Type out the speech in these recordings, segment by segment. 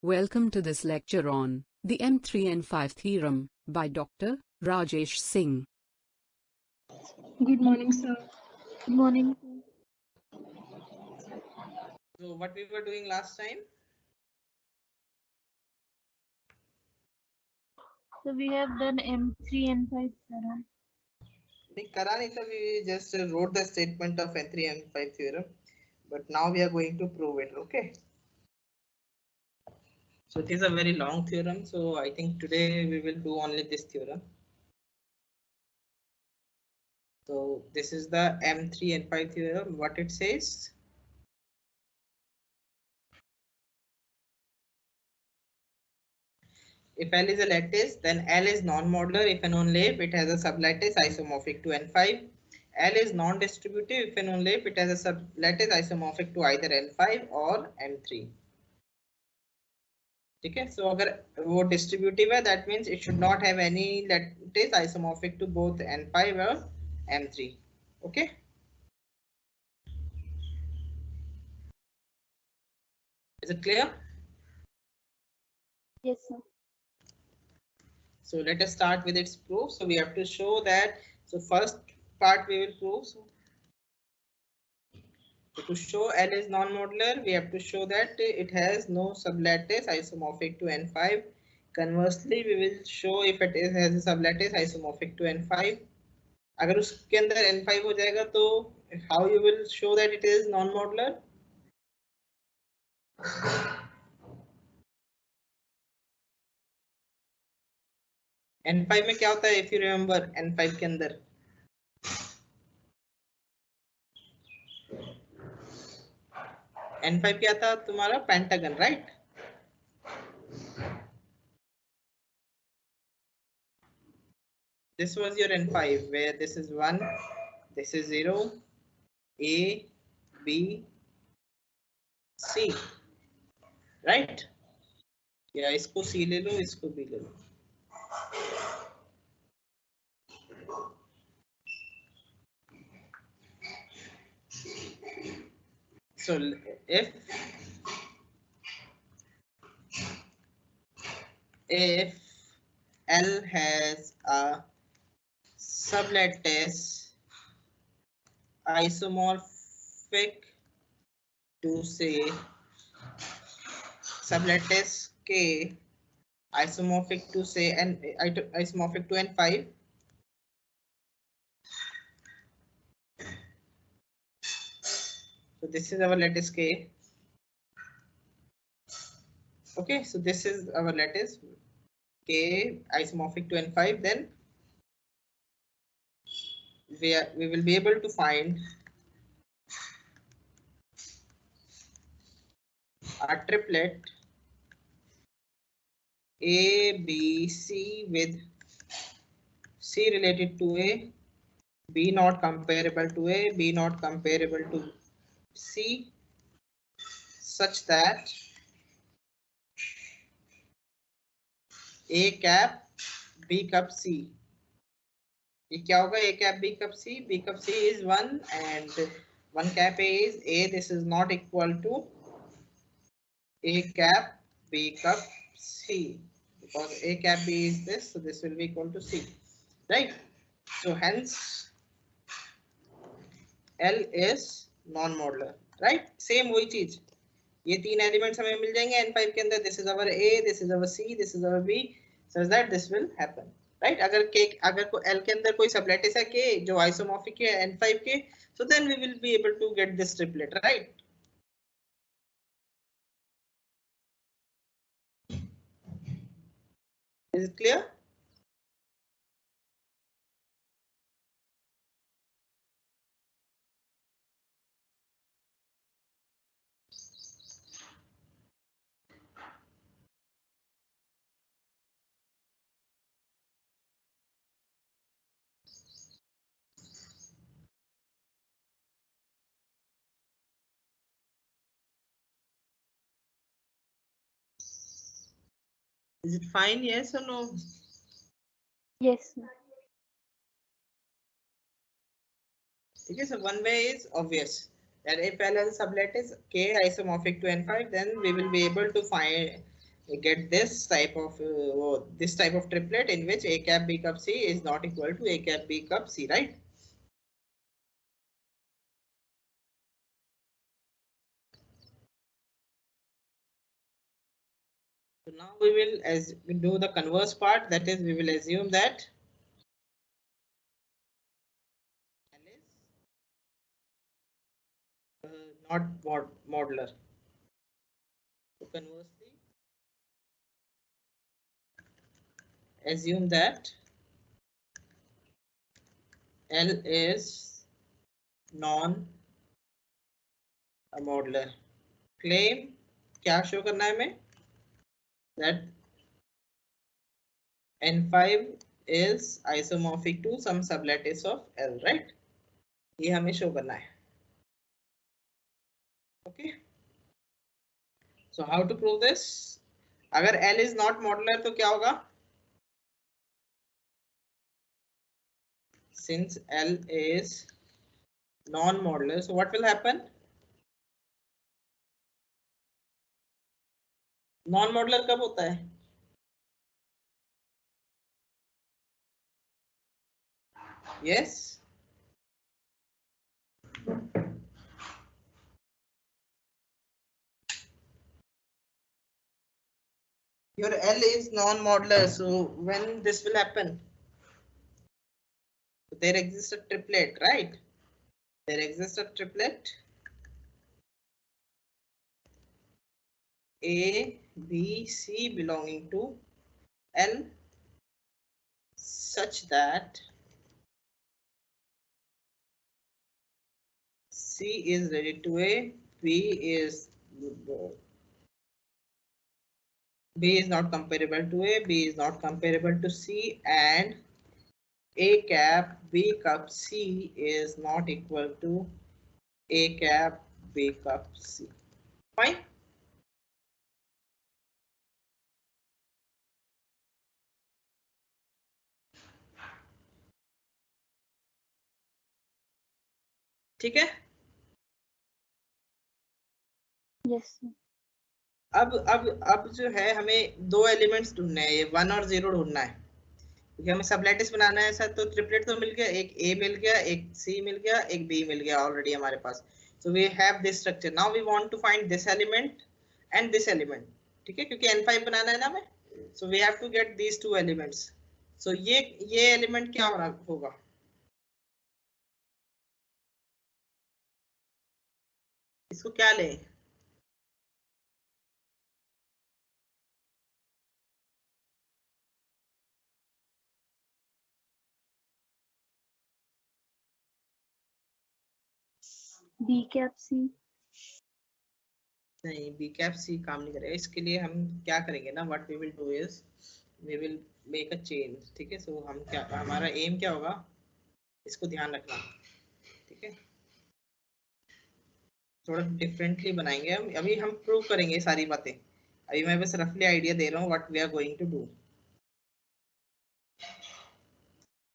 Welcome to this lecture on the M3N5 theorem by Dr. Rajesh Singh. Good morning, sir. Good morning. So what we were doing last time? So we have done M3 and 5 theorem. We just wrote the statement of N3 N5 theorem, but now we are going to prove it. Okay. So it is a very long theorem. So I think today we will do only this theorem. So this is the M3 N5 theorem. What it says? If L is a lattice, then L is non-modular if and only if it has a sublattice isomorphic to N5. L is non-distributive if and only if it has a sublattice isomorphic to either N5 or M3. ठीक है, so अगर वो distributive है, that means it should not have any lattice isomorphic to both N5 or M3. Okay. Is it clear? Yes, sir. So let us start with its proof. So we have to show that. So first part we will prove. So to show L is non-modular, we have to show that it has no sublattice isomorphic to N5. Conversely, we will show if it has a sublattice isomorphic to N5. अगर उसके अंदर N5 हो जाएगा तो how you will show that it is non-modular? N5 में क्या होता है? If you remember N5 के अंदर N5 क्या था तुम्हारा? Pentagon, right? This was your N5 where this is 1, this is 0, A, B, C, right? या इसको C ले लो, इसको B ले लो. So if L has a sublattice isomorphic to say sublattice K isomorphic to say isomorphic to N5. So this is our lattice K. Okay, so this is our lattice K isomorphic to N5. Then we will be able to find a triplet A, B, C with C related to A, B not comparable to A, B not comparable to C, such that A cap B cup C. ये क्या होगा? A cap B cup C. B cup C is 1 and 1 cap A is A. This is not equal to A cap B cup C because A cap B is this, so this will be equal to C, right? So hence L is non-modular, right? Same वही चीज. ये तीन elements हमें मिल जाएंगे N5 के अंदर. This is our A, this is our C, this is our B, such that this will happen, right? अगर को L के अंदर कोई सबलेटिस है K जो आइसोमॉर्फिक है N5 के, so then we will be able to get this triplet, right? Is it clear? Is it fine? Yes or no? Yes, sir. Okay, so one way is obvious that if L has a sublattice K isomorphic to N5, then we will be able to find you get this type of triplet in which A cap B cup C is not equal to A cap B cup C, right? So now we will do the converse part, that is we will assume that L is not modular. So conversely, assume that L is non-modular. Claim क्या show करना है हमें, that N5 is isomorphic to some sublattice of L, right? ये हमें show करना है. Okay. So how to prove this? अगर L is not modular तो क्या होगा? Since L is non-modular, so what will happen? Non-modular कब होता है? Yes. Your L is non-modular, so when this will happen? There exists a triplet, right? There exists a triplet A, B, C belonging to L such that C is related to A, B is not comparable to A, B is not comparable to C, and A cap B cup C is not equal to A cap B cup C. Fine. ठीक है. Yes, sir. अब जो है हमें दो elements ढूंढने हैं, ये 1 और 0 ढूंढना है, क्योंकि हमें सबलैटिस बनाना है सर. तो ट्रिपलेट तो मिल गया, एक A मिल गया, एक C मिल गया, एक B मिल गया ऑलरेडी हमारे पास. So we have this structure. Now we want to find this element and this element. ठीक है, क्योंकि N5 बनाना है ना हमें. So we have to get these two elements. सो ये एलिमेंट क्या होगा? इसको क्या लें? B cap C. नहीं, B cap C काम नहीं करेगा. इसके लिए हम क्या करेंगे ना, what we will do is we will make a change. ठीक है. सो हम क्या, हमारा एम क्या होगा, इसको ध्यान रखना. ठीक है, थोड़ा डिफरेंटली बनाएंगे हम. अभी हम प्रूव करेंगे सारी बातें. अभी मैं बस रफली आइडिया दे रहा हूँ what we are going to do.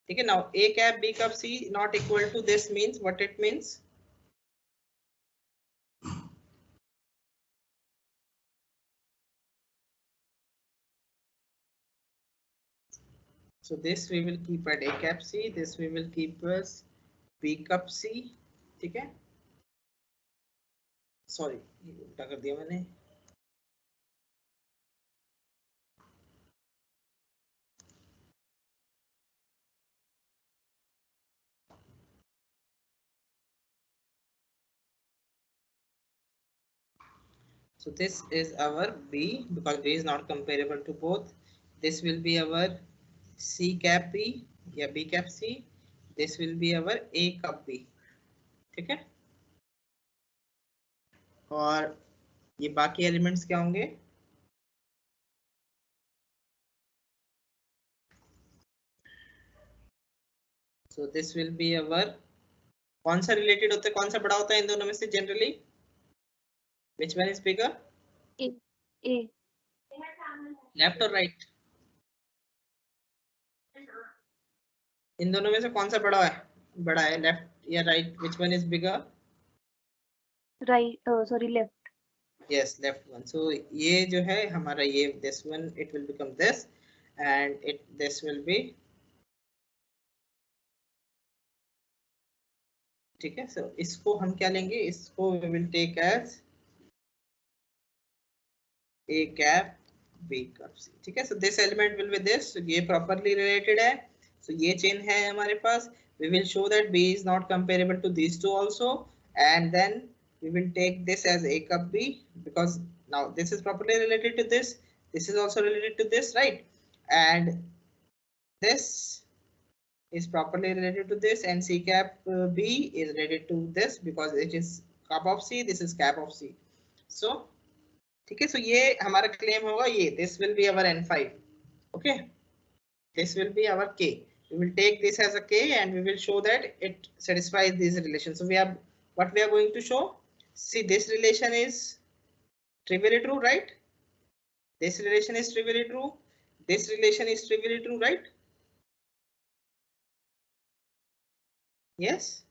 ठीक है. Now A cap B cap C not equal to this means what it means? So this we will keep at A cap C, this we will keep as B cup C. ठीक है. Sorry, उल्टा कर दिया मैंने. So this is our B, because B is not comparable to both. This will be our C cap B या B cap C. This will be our A cup B. ठीक है. और ये बाकी एलिमेंट्स क्या होंगे? So this will be our, कौन सा रिलेटेड होता है, कौन सा बड़ा होता है इन दोनों में से generally? Which one is bigger? A. Left or right? इन दोनों में से कौन सा बड़ा है, लेफ्ट या right? Which one is bigger? Right. Sorry, left. yes, left one. So ये जो है हमारा ये this one it will become this and this will be, ठीक है. So इसको हम क्या लेंगे, इसको we will take as A cap B cap C, ठीक है. So this element will be this, so ये properly related है. So ये chain है हमारे पास. We will show that B is not comparable to these two also, and then we will take this as A cup B, because now this is properly related to this. This is also related to this, right? And this is properly related to this, and C cap B is related to this because it is cap of C. This is cap of C. So ठीक है. सो ये हमारा claim होगा, ये this will be our n5. Okay, this will be our k. We will take this as a k and we will show that it satisfies these relations. So we have what we are going to show. See, this relation is trivially true, right? This relation is trivially true. This relation is trivially true, right? Yes.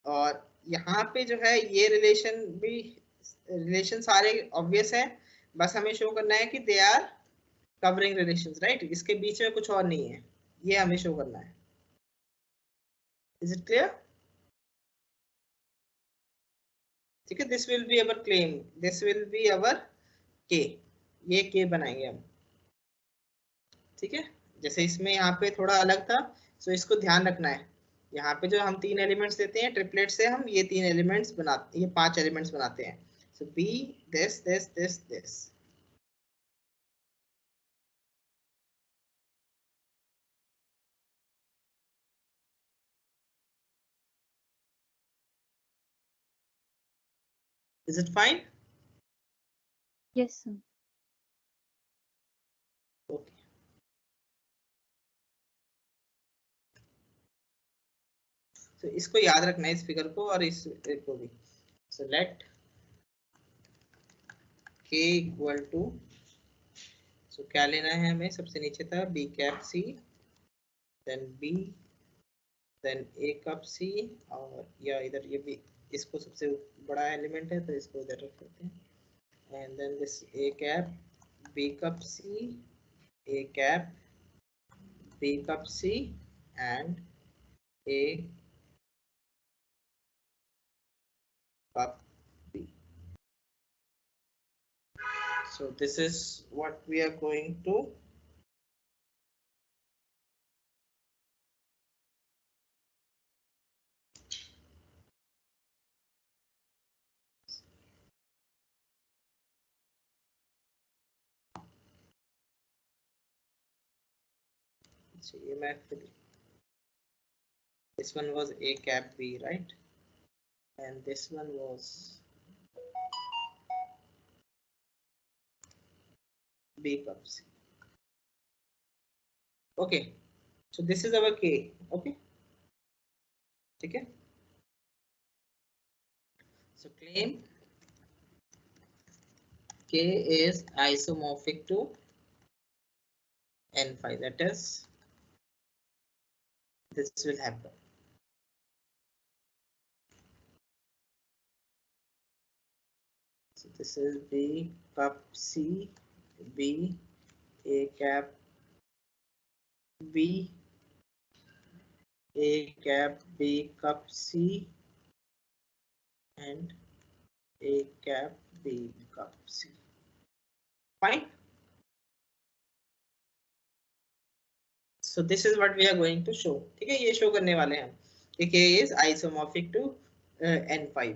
और यहाँ पे जो है ये relation भी, relation सारे obvious है, बस हमें शो करना है कि they are covering relations, right? इसके बीच में कुछ और नहीं है, ये हमें शो करना है. Is it clear? ठीक है. This will be our claim, this will be अवर के. ये के बनाएंगे हम, ठीक है. जैसे इसमें यहाँ पे थोड़ा अलग था, सो इसको ध्यान रखना है. यहाँ पे जो हम 3 एलिमेंट्स देते हैं ट्रिपलेट से, हम ये 3 एलिमेंट्स बनाते, ये 5 एलिमेंट्स बनाते हैं. So be this this this this. Is it fine? Yes, sir. Okay. So इसको याद रखना है, इस फिगर को और इस को भी. So let k equal to, so क्या लेना है हमें, सबसे नीचे था b cap c, then b, then a cup c, और या इधर ये भी, इसको सबसे बड़ा एलिमेंट है तो इसको इधर रख देते हैं. And then this a cap b cup c, a cap b cup c, and a cup b. So this is what we are going to this one was a cap b, right? And this one was b cup c. Okay, so this is our k. Okay, okay. So claim k is isomorphic to n5, that is this will happen. So this is b cup c, b a cap b, a cap b cup c, and a cap b cup c. Fine. So this is what we are going to show. ठीक है, ये show करने वाले हैं हम कि k is isomorphic to n5.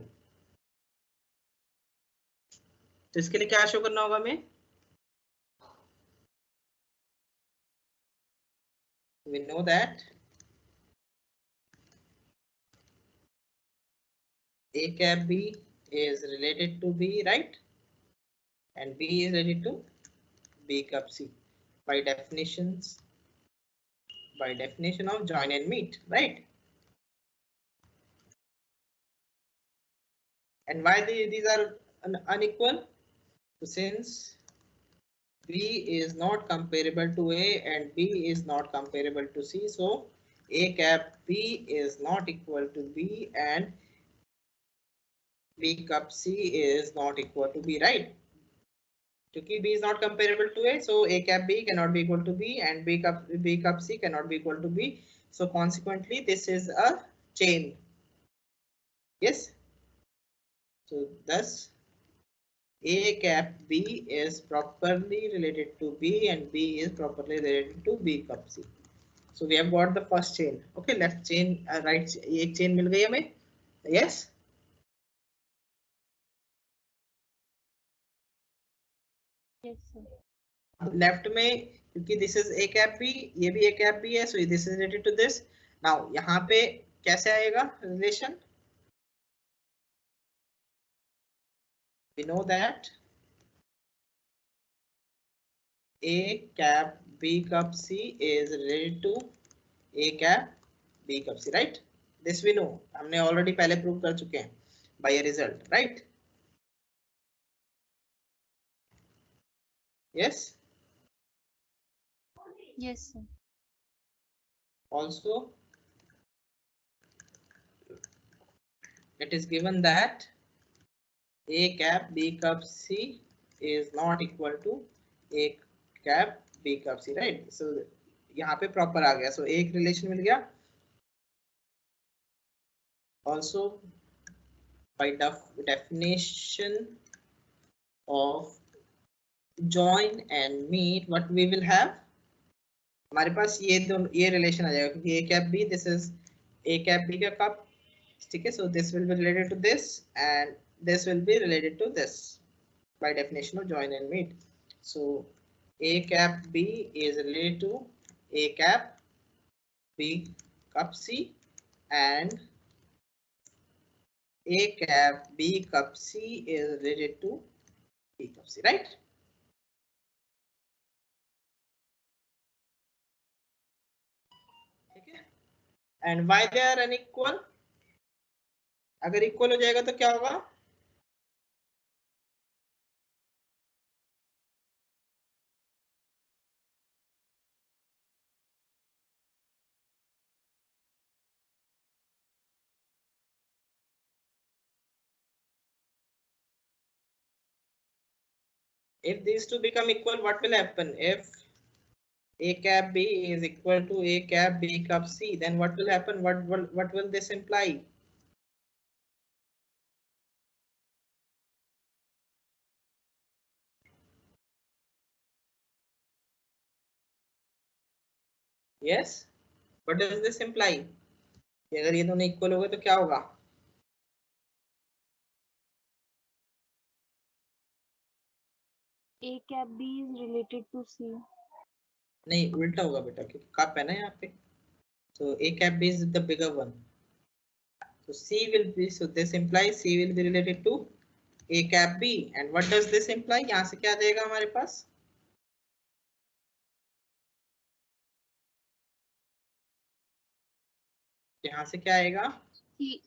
तो इसके लिए क्या शो करना होगा हमें? We know that a cap b is related to b, right? And b is related to b cup c by definition of join and meet, right? And why these are unequal? So since b is not comparable to a and b is not comparable to c, so a cap b is not equal to b and B cup C is not equal to B, right? क्योंकि B is not comparable to A, so A cap B cannot be equal to B, and B cup C cannot be equal to B. So consequently, this is a chain. Yes. So thus, A cap B is properly related to B, and B is properly related to B cup C. So we have got the first chain. Okay, left chain, right, एक chain मिल गई हमें. Yes. Yes, sir. Left में क्योंकि this is A cap B, ये भी A cap B है, so this is related to this. Now यहाँ पे कैसे आएगा relation? We know that A cap B cup C is related to A cap B cup C, right? This we know, हमने already पहले prove कर चुके हैं by a result, right? Yes. Yes, sir. Also, it is given that A cap B cup C is not equal to A cap B cup C, right? So यहाँ पे proper आ गया, so एक relation मिल गया. Also, by definition of join and meet, what we will have, हमारे पास ये दोनों ये relation आ जाएगा क्योंकि A cap B, this is A cap B का cup, ठीक है? So this will be related to this and this will be related to this by definition of join and meet. So A cap B is related to A cap B cup C, and A cap B cup C is related to B cup C, right? Okay. And why they are unequal? अगर equal हो जाएगा तो क्या होगा? If these two become equal, what will happen? If A cap B is equal to A cap B cup C, then what will happen? What will this imply? Yes. What does this imply? कि अगर ये दोनों equal हो गए तो क्या होगा? A cap B is related to C. नहीं, उल्टा होगा बेटा, क्योंकि कप है ना यहाँ पे. So A cap B is the bigger one. So C will be, so this implies C will be related to A cap B. And what does this imply? यहाँ से क्या आ जाएगा हमारे पास? यहाँ से क्या आएगा? C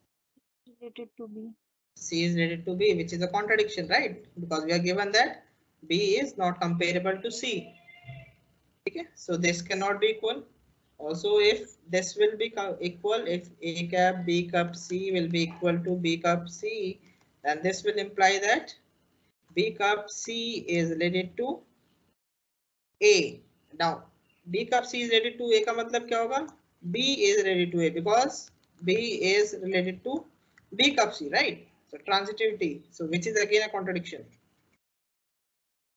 is related to B. C is related to B, which is a contradiction, right? Because we are given that B is not comparable to C. Okay, so this cannot be equal. Also, if this will be equal, if A cap B cup C will be equal to B cup C, then this will imply that B cup C is related to A. Now, B cup C is related to A का मतलब क्या होगा? B is related to A because B is related to B cup C, right? So transitivity, so which is again a contradiction.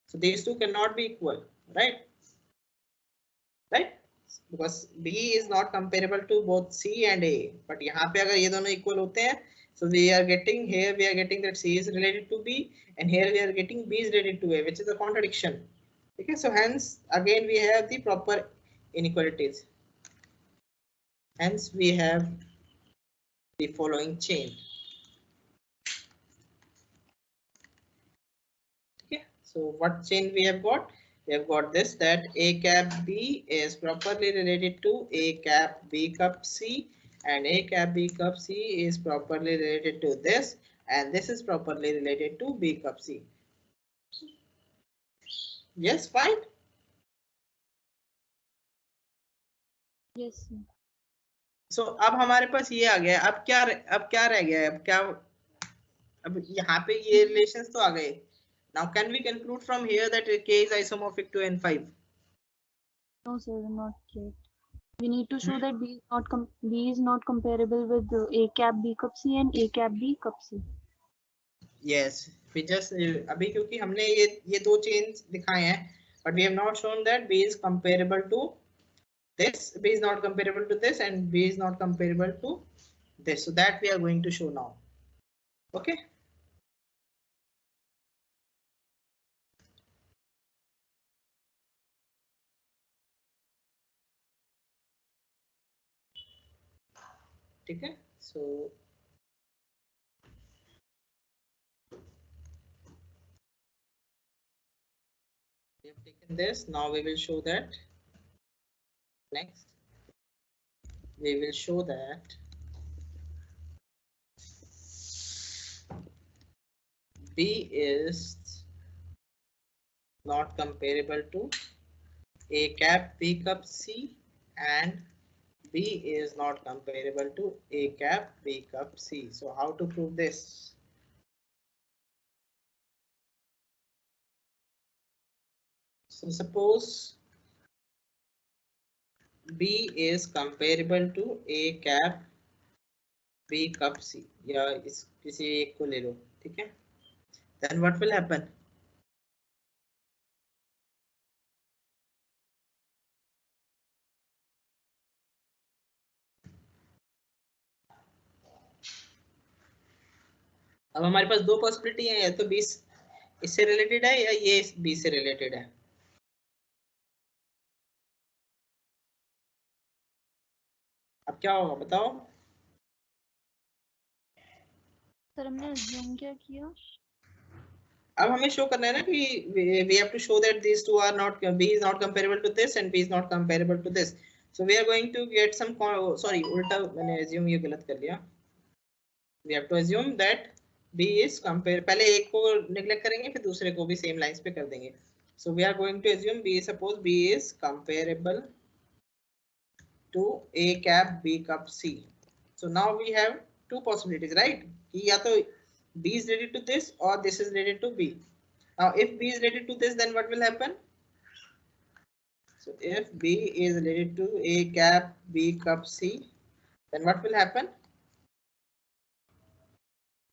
So these two cannot be equal, right? Right? Because B is not comparable to both C and A. But यहाँ पे अगर ये दोनों equal होते हैं, so we are getting here, we are getting that C is related to B, and here we are getting B is related to A, which is a contradiction. Okay, so hence again we have the proper inequalities. Hence we have the following chain. Okay, so what chain we have got? We have got this, that A cap B is properly related to A cap B cup C, and A cap B cup C is properly related to this, and this is properly related to B cup C. Yes, fine. Yes, sir. So अब हमारे पास ये आ गया. अब क्या रह गया है? अब क्या अब यहाँ पे ये रिलेशंस तो आ गए. Now can we conclude from here that K is isomorphic to N5? No, sir, not yet. We need to show that B is not comparable with A cap B cup C and A cap B cup C. Yes, we just अभी क्योंकि हमने ये दो chains दिखाए हैं, but we have not shown that B is comparable to this, B is not comparable to this, and B is not comparable to this. So that we are going to show now. Okay. ठीक है. So we have taken this. Now we will show that. Next, we will show that B is not comparable to A cap B cup C, and B is not comparable to A cap B cup C. So how to prove this? So suppose B is comparable to A cap B cup C, या इस किसी एक को ले लो, ठीक है. Then what will happen? अब हमारे पास दो पॉसिबिलिटी है, या तो 20 इससे रिलेटेड है या ये 20 से रिलेटेड है. अब क्या होगा बताओ. सर हमने assume क्या किया? अब हमें शो करना है ना कि we have to show that these two are not, B is not comparable to this and B is not comparable to this. So we are going to get some, sorry उल्टा मैंने assume ये गलत कर लिया. We have to assume that B is compare, पहले एक को neglect करेंगे फिर दूसरे को भी same lines पे कर देंगे. So we are going to assume B, suppose B is comparable to A cap B cup C. So now we have two possibilities, right? कि या तो B is related to this or this is related to B. Now if B is related to this, then what will happen? So if B is related to A cap B cup C, then what will happen?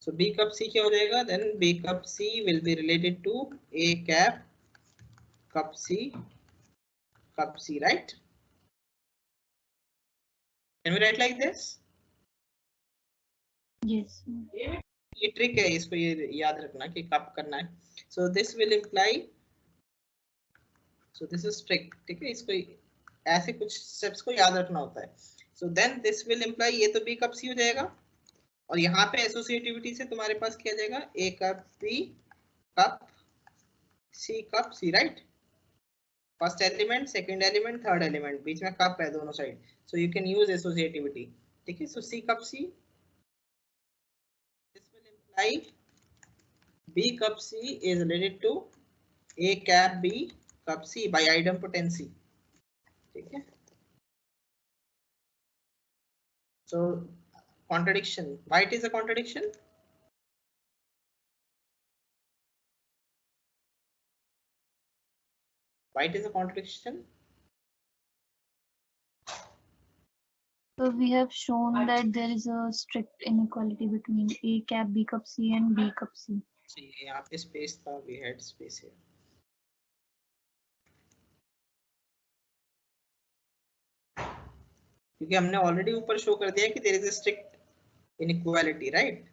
So B cup C क्या हो जाएगा? Then B cup C will be related to A cap cup C, right? Can we write like this? Yes. ये trick है, इसको ये याद रखना कि कब करना है. So this will imply, so this is trick, ठीक है. इसको ऐसे कुछ स्टेप्स को याद रखना होता है. So then this will imply ये तो B कप C हो जाएगा, और यहाँ पे एसोसिएटिविटी से तुम्हारे पास क्या जाएगा? A cup B cup C, right. First element, second element, third element, बीच में कप है दोनों side. So you can use associativity, ठीक है. So C cup C, B cup C is related to A cap B cup C by idempotency. ठीक है. So contradiction. Why it is a contradiction? Why it is a contradiction? So we have shown that there is a strict inequality between A cap B cup C and B cup C. So यहाँ पे space था, we had space here. क्योंकि हमने already ऊपर show कर दिया कि there is a strict inequality, right?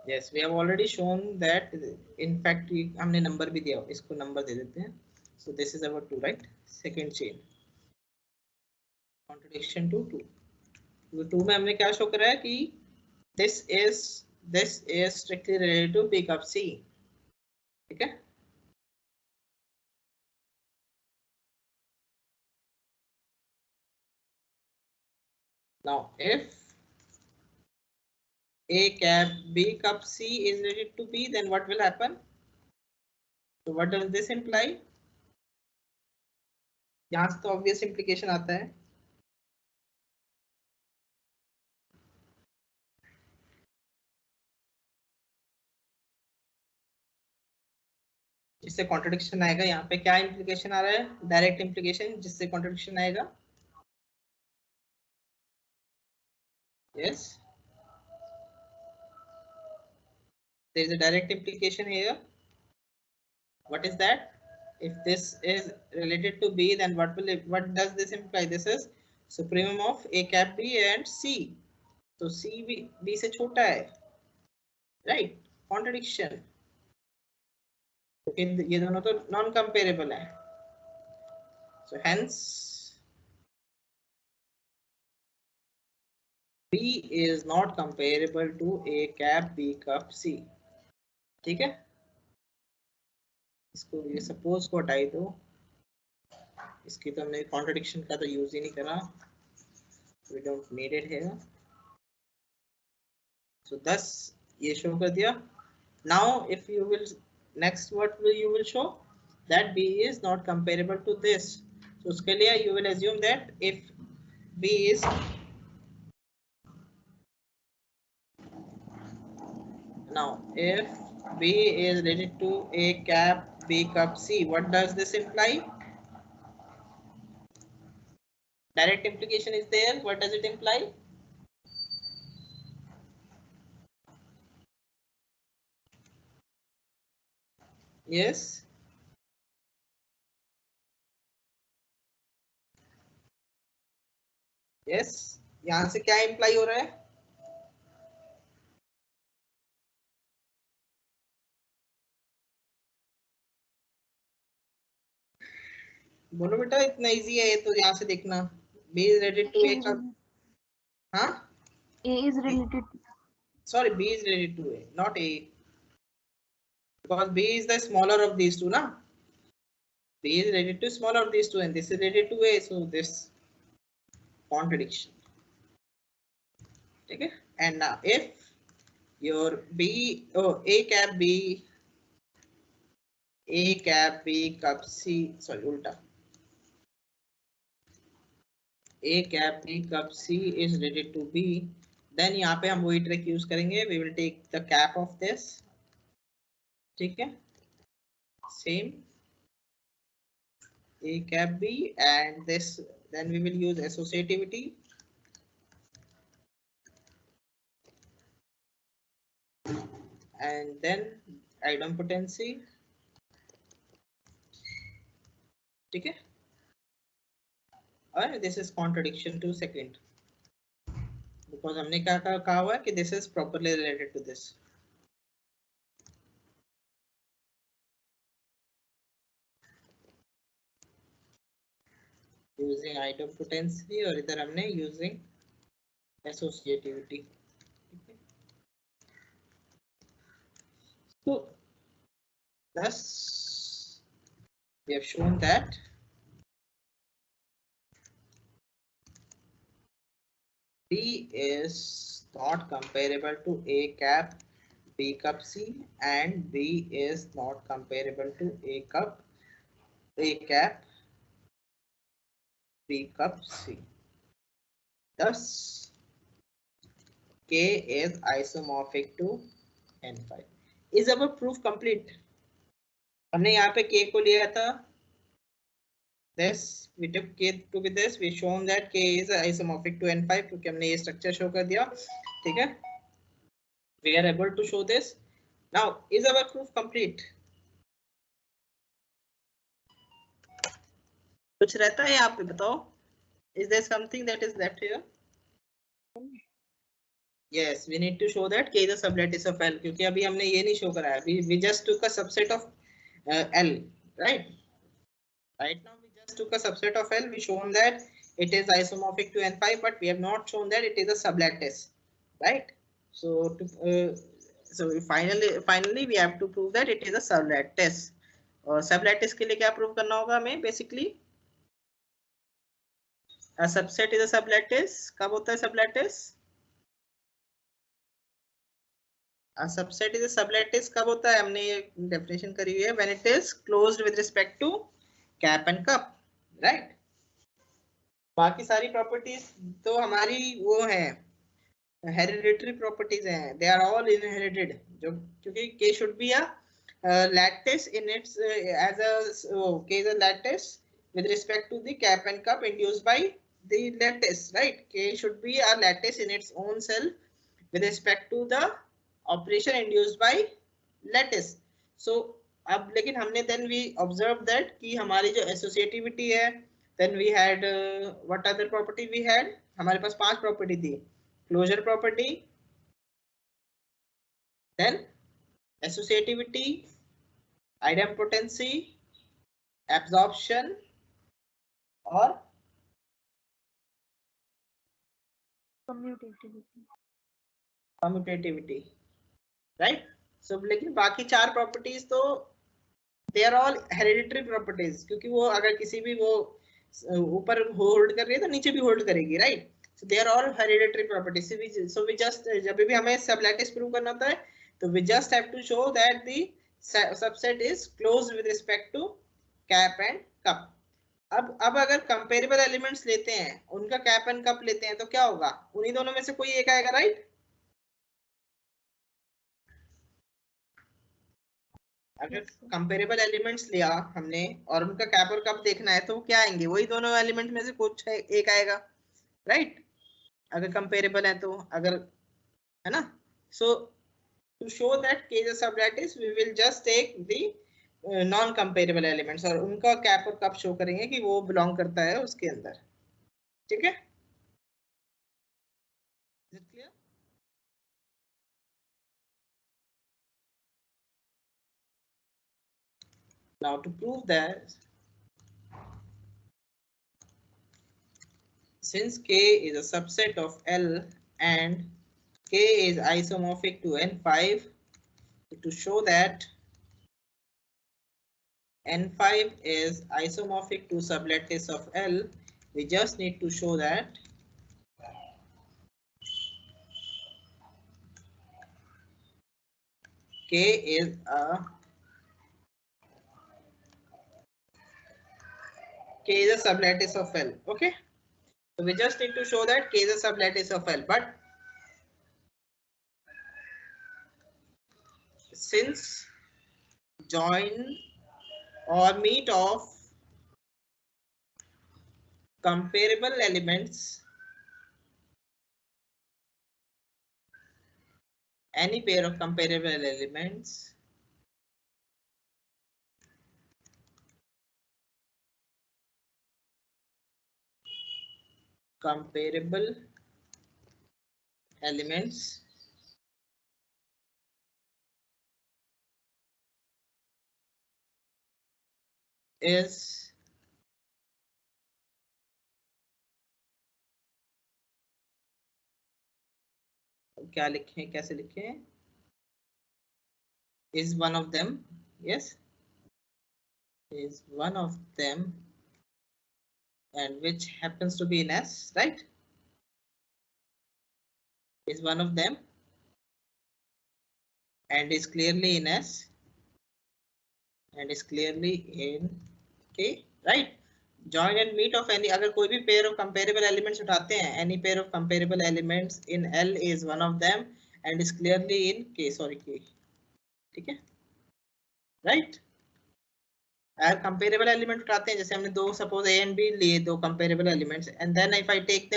Yes, we have already shown that. In fact, हमने नंबर भी दिया, इसको नंबर दे देते हैं. So this is our 2, right? Second chain. Contradiction to 2. तो 2 में हमने क्या शो करा है कि this is strictly related to B cup C. ठीक है. Now if A cap B cup C is related to B, then what will happen? So what does this imply? यहाँ से तो ऑब्वियस इम्प्लीकेशन आता है। जिससे कॉन्ट्रडिक्शन आएगा, यहाँ पे क्या इम्प्लीकेशन आ रहा है, डायरेक्ट इम्प्लीकेशन, जिससे कॉन्ट्रडिक्शन आएगा। Yes, there is a direct implication here. What is that? If this is related to B, then what does this imply? This is supremum of A cap B and C. So C B से छोटा है, right? Contradiction. ये दोनों तो non comparable है, so hence B is not comparable to A cap B cup C. ठीक है, इसको ये सपोज को हटाई दो, इसकी तो हमने कॉन्ट्रडिक्शन का तो यूज ही नहीं करा, we don't need it here. So thus ये शो कर दिया. Now if you will, next what will you will show that B is not comparable to this. So उसके लिए you will assume that if B is now if B is related to A cap B cup C, what does this imply? Direct implication is there. What does it imply? Yes. Yes. यहां से क्या imply हो रहा है? बोलो बेटा, इतना easy है ये तो, यहाँ से देखना. B is related to A cup. हाँ? A is related. Sorry, B is related to A, not A. Because B is the smaller of these two, na? B is related to smaller of these two, and this is related to A, so this contradiction. Okay, and now if your A cap B cup C, sorry, ulta. A cap B cup C is related to B, then यहाँ पे हम वही trick use करेंगे. We will take the cap of this. ठीक है, same A cap B and this, then we will use associativity. And then idempotency. ठीक है, और this is contradiction to second, because हमने क्या कहा हुआ है कि this is properly related to this. Using idempotency और इधर हमने using associativity. So thus we have shown that B is not comparable to A cap B cup C, and B is not comparable to A cap B cup C. Thus K is isomorphic to N5. Is our proof complete? हमने यहाँ पे K को लिया था, this we took K to be this, we shown that K is isomorphic to N5 क्योंकि हमने ये structure show कर दिया. ठीक है, we are able to show this. Now is our proof complete? कुछ रहता है यहाँ पे, बताओ. Is there something that is left here? Yes, we need to show that K is a sublattice of L, क्योंकि अभी हमने ये नहीं शो कराया. We just took a subset of L, right? Right now we just took a subset of L. We shown that it is isomorphic to N5, but we have not shown that it is a sublattice, right? So finally we have to prove that it is a sublattice. और sublattice के लिए क्या prove करना होगा हमें? Basically a subset is a sublattice. कब होता है sublattice? A subset is a sublattice कब होता है? हमने ये definition करी हुई है, when it is closed with respect to cap and cup, right? बाकी सारी प्रॉपर्टीज तो हमारी वो है हेरिडिटरी प्रॉपर्टीज हैं, दे आर ऑल इनहेरिटेड, जो क्योंकि k should be a lattice in its as a k is a lattice with respect to the cap and cup induced by the lattice, right? K should be a lattice in its own self with respect to the operation induced by lattice. So अब लेकिन हमने then we observed that कि हमारी जो associativity है, then we had what other property we had, हमारे पास 5 property थी, closure property, then associativity, idempotency, absorption और commutativity, right? So लेकिन बाकी 4 प्रॉपर्टीज तो they are all hereditary properties, क्योंकि वो अगर किसी भी वो ऊपर होल्ड कर रही है तो नीचे भी होल्ड करेगी, right? So they are all hereditary properties. So we just जब भी हमें सबलैटिस प्रूव करना होता है तो we just have to show that the subset is closed with respect to cap and cup. अब अगर कंपेरेबल एलिमेंट्स लेते हैं, उनका कैप एंड कप लेते हैं तो क्या होगा? उन्हीं दोनों में से कोई एक आएगा, राइट? अगर कंपेरेबल एलिमेंट्स लिया हमने और उनका कैप और कप देखना है तो क्या आएंगे? वही दोनों एलिमेंट में से कुछ एक आएगा, राइट? अगर कंपेरेबल है तो, अगर है ना? So to show that k is a sublattice we will just take the non comparable elements और उनका कैप और कप शो करेंगे कि वो बिलोंग करता है उसके अंदर, ठीक है? Is it clear? Now to prove that since k is a subset of L and k is isomorphic to N5, to show that N5 is isomorphic to sublattice of L, we just need to show that k is a sublattice of L. Okay, so we just need to show that k is a sublattice of L. But since join or meet of comparable elements, any pair of comparable elements is क्या लिखें, कैसे लिखें? Is one of them, yes, is one of them and which happens to be in S, right? Is one of them and is clearly in S and is clearly in K, right? Join and meet of any, अगर कोई भी pair of comparable elements उठाते हैं, any pair of comparable elements in L is one of them and is clearly in K, sorry K, ठीक है, right? अगर comparable element उठाते हैं, जैसे हमने दो सपोज ए एंड बी लिए, दो comparable elements, and then if I take the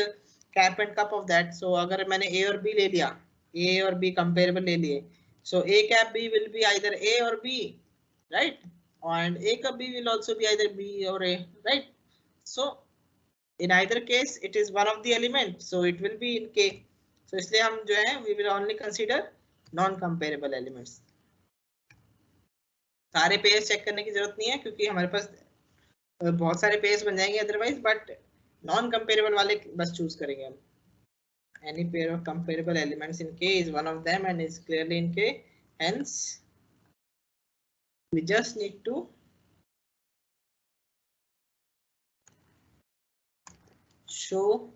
cap and cup of that, so अगर मैंने ए और बी ले लिया, ए और बी कंपेरेबल ले लिए, so a cap b will be either a or b, right? And a cup b will also be either b or a, right? So in either case it is one of the element, so it will be in k. So इसलिए हम जो है we will only consider non comparable elements. सारे pairs check करने की जरूरत नहीं है क्योंकि हमारे पास बहुत सारे पेयर्स बन जाएंगे अदरवाइज, बट नॉन कंपेरेबल वाले बस चूज करेंगे हम. Any pair of comparable elements in k is one of them and is clearly in k, hence we just need to show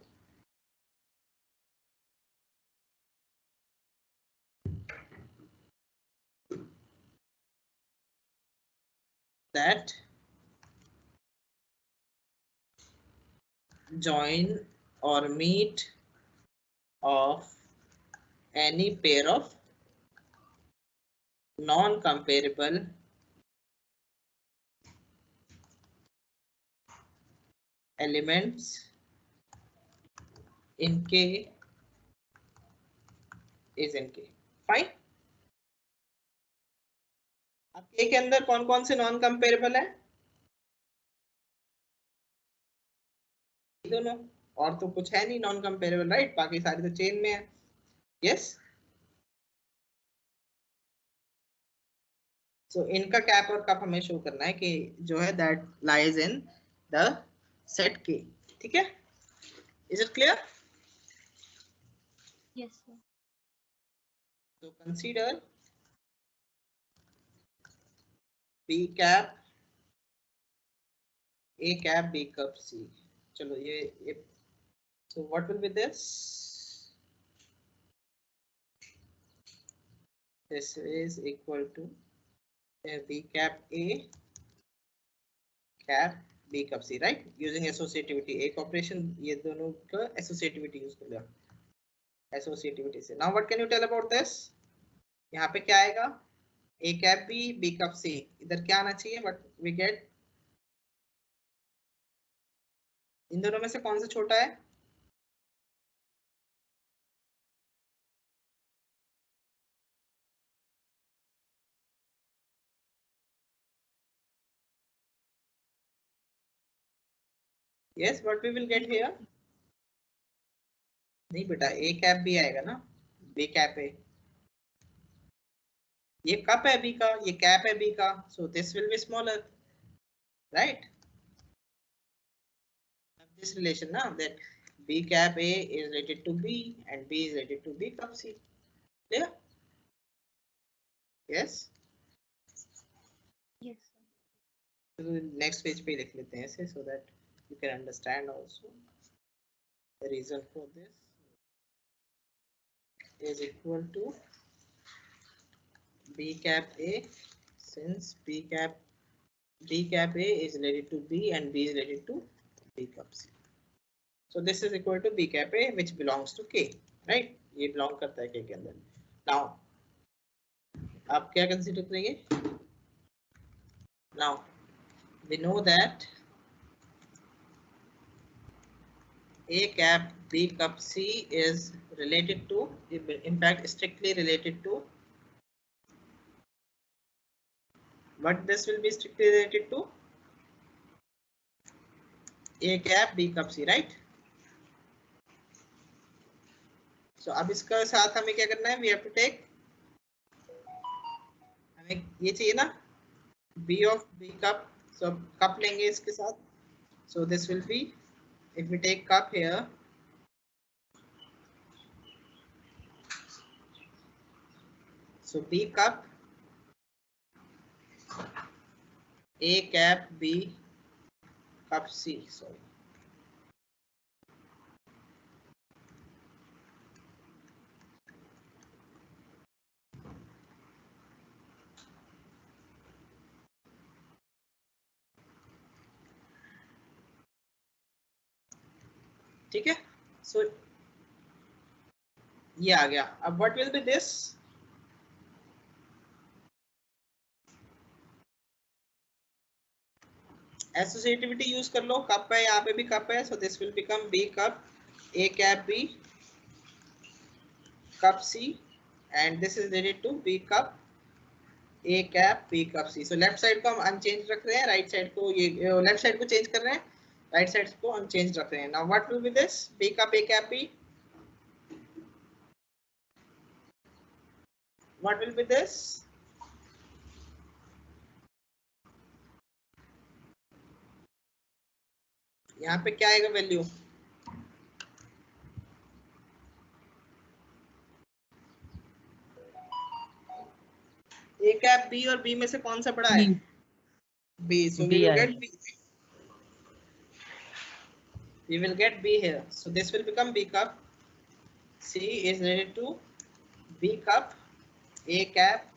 that join or meet of any pair of non-comparable elements in K is in K. Fine. अब K के अंदर कौन कौन से non comparable है? दोनों, और तो कुछ है नहीं नॉन कंपेरेबल, राइट? बाकी सारे तो चेन में है. यस. सो इनका कैप और कप हमें शो करना है कि जो है that lies in the set के. ठीक है? Is it clear? Yes, sir. So consider B cap, A cap, B cup, C. चलो ये so what will be this? This is equal to B cap A cap B cup C, right? Using associativity. एक operation ये दोनों का associativity use कर लिया. Associativity से. Now what can you tell about this? यहाँ पे क्या आएगा? A cap B, B cup C. इधर क्या आना चाहिए? But we get इन दोनों में से कौन सा छोटा है? Yes, what we will get here? नहीं बेटा, A cap B आएगा ना? B cap A. ये कप है B का, ये कैप है B का, so this will be smaller, right? This relation now that B cap A is related to B and B is related to B cup C. Clear? Yes. Yes, sir. So next page पे लिख लेते हैं ऐसे so that you can understand also the reason for this is equal to B cap A, since B cap A is related to B and B is related to B cup C. So this is equal to B cap A which belongs to K, right? ये belong करता है K के अंदर. Now आप क्या consider करेंगे? Now we know that A cap B cup C is related to, in fact strictly related to, what this will be strictly related to? A cap B cup C, right? So अब इसका साथ हमें क्या करना है? We have to take, हमें ये चाहिए ना B of B cup, so cup लेंगे इसके साथ. So this will be, if we take cup here, so B cup A cap B cup C, sorry. ठीक है? So ये आ गया. अब what will be this? Associativity use कर लो. Cup है, यहाँ पे भी कप है, so this will become B cup A cap B cup C and this is related to B cup A cap B cup C. So left side को हम unchange रख रहे हैं, राइट साइड को ये लेफ्ट साइड को change कर रहे हैं, राइट साइड को अनचेंज रख रहे हैं. Now what will be this? B cup A cap B. What will be this? यहाँ पे क्या आएगा वैल्यू? A cap B और B में से कौन सा बड़ा है? B. So we will get B. We will get B here. So this will become B cup C is related to B cup A cap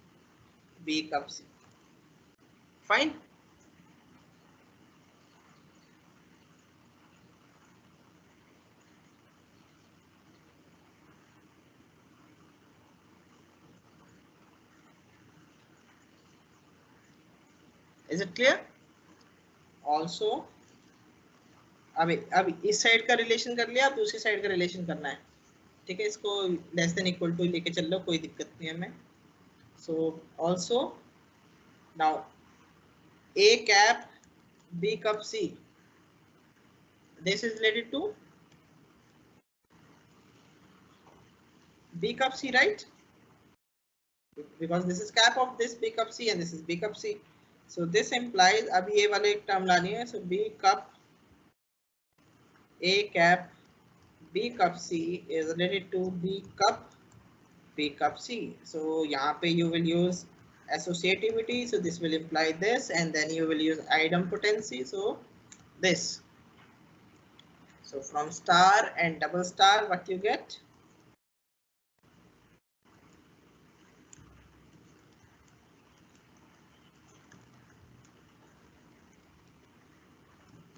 B cup C. Fine. Is it clear? Also अब इस side का relation कर लिया, अब दूसरी side का relation करना है, ठीक है? इसको लेस देन इक्वल टू लेके चल लो, कोई दिक्कत नहीं है हमें। So also now A cap B cup C, this is related to B cup C, right? Because this is cap of this B cup C and this is B cup C. So this implies, अब ये वाले एक term लानी है, so B cup A cap B cup C is related to B cup C. So यहाँ पे you will use associativity, so this will imply this, and then you will use idempotency, so this. So from star and double star, what you get?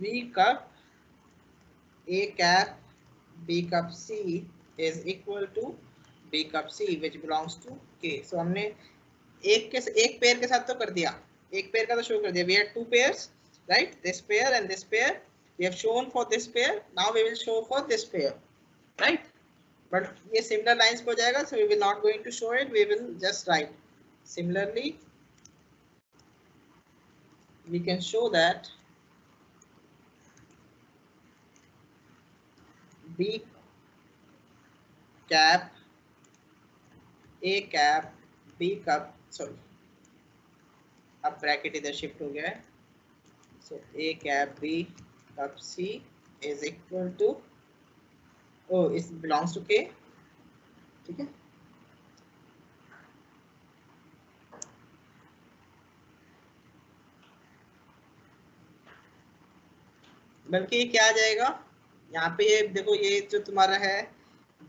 B cup A cap B cup C is equal to B cup C, which belongs to K. So हमने एक pair के साथ तो कर दिया, एक pair का तो शो कर दिया. We had two pairs, right? This pair and this pair. We have shown for this pair. Now we will show for this pair, right? But ये similar lines पे हो जाएगा, so we will not going to show it. We will just write. Similarly, we can show that B cap A cap B cup, sorry, अब bracket इधर shift हो गया है. So A cap B cup C is equal to, oh, it belongs to K, ठीक है? बल्कि ये क्या आ जाएगा यहाँ पे, ये देखो, ये जो तुम्हारा है,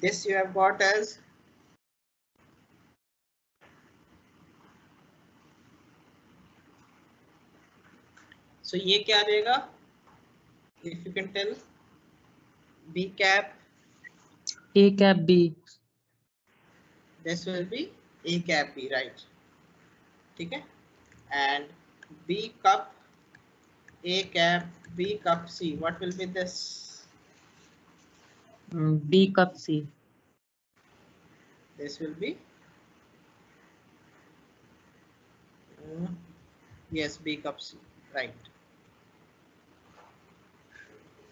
this you have got as so ये क्या आ जाएगा, if you can tell, B cap A cap B. this will be A cap B, right? ठीक है? And B cup A cap B cup C, what will be this? B cup C. This will be yes, B cup C, right?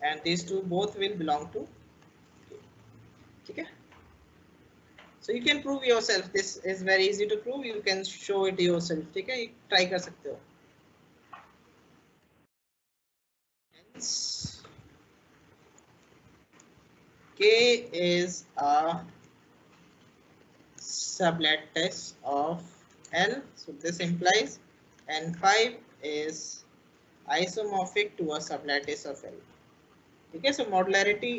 And these two both will belong to K. ठीक है? So you can prove yourself. This is very easy to prove. You can show it yourself. ठीक है? Try कर सकते हो. Hence, K is a sublattice of L. So this implies N5 is isomorphic to a sublattice of L. ठीक है? So modularity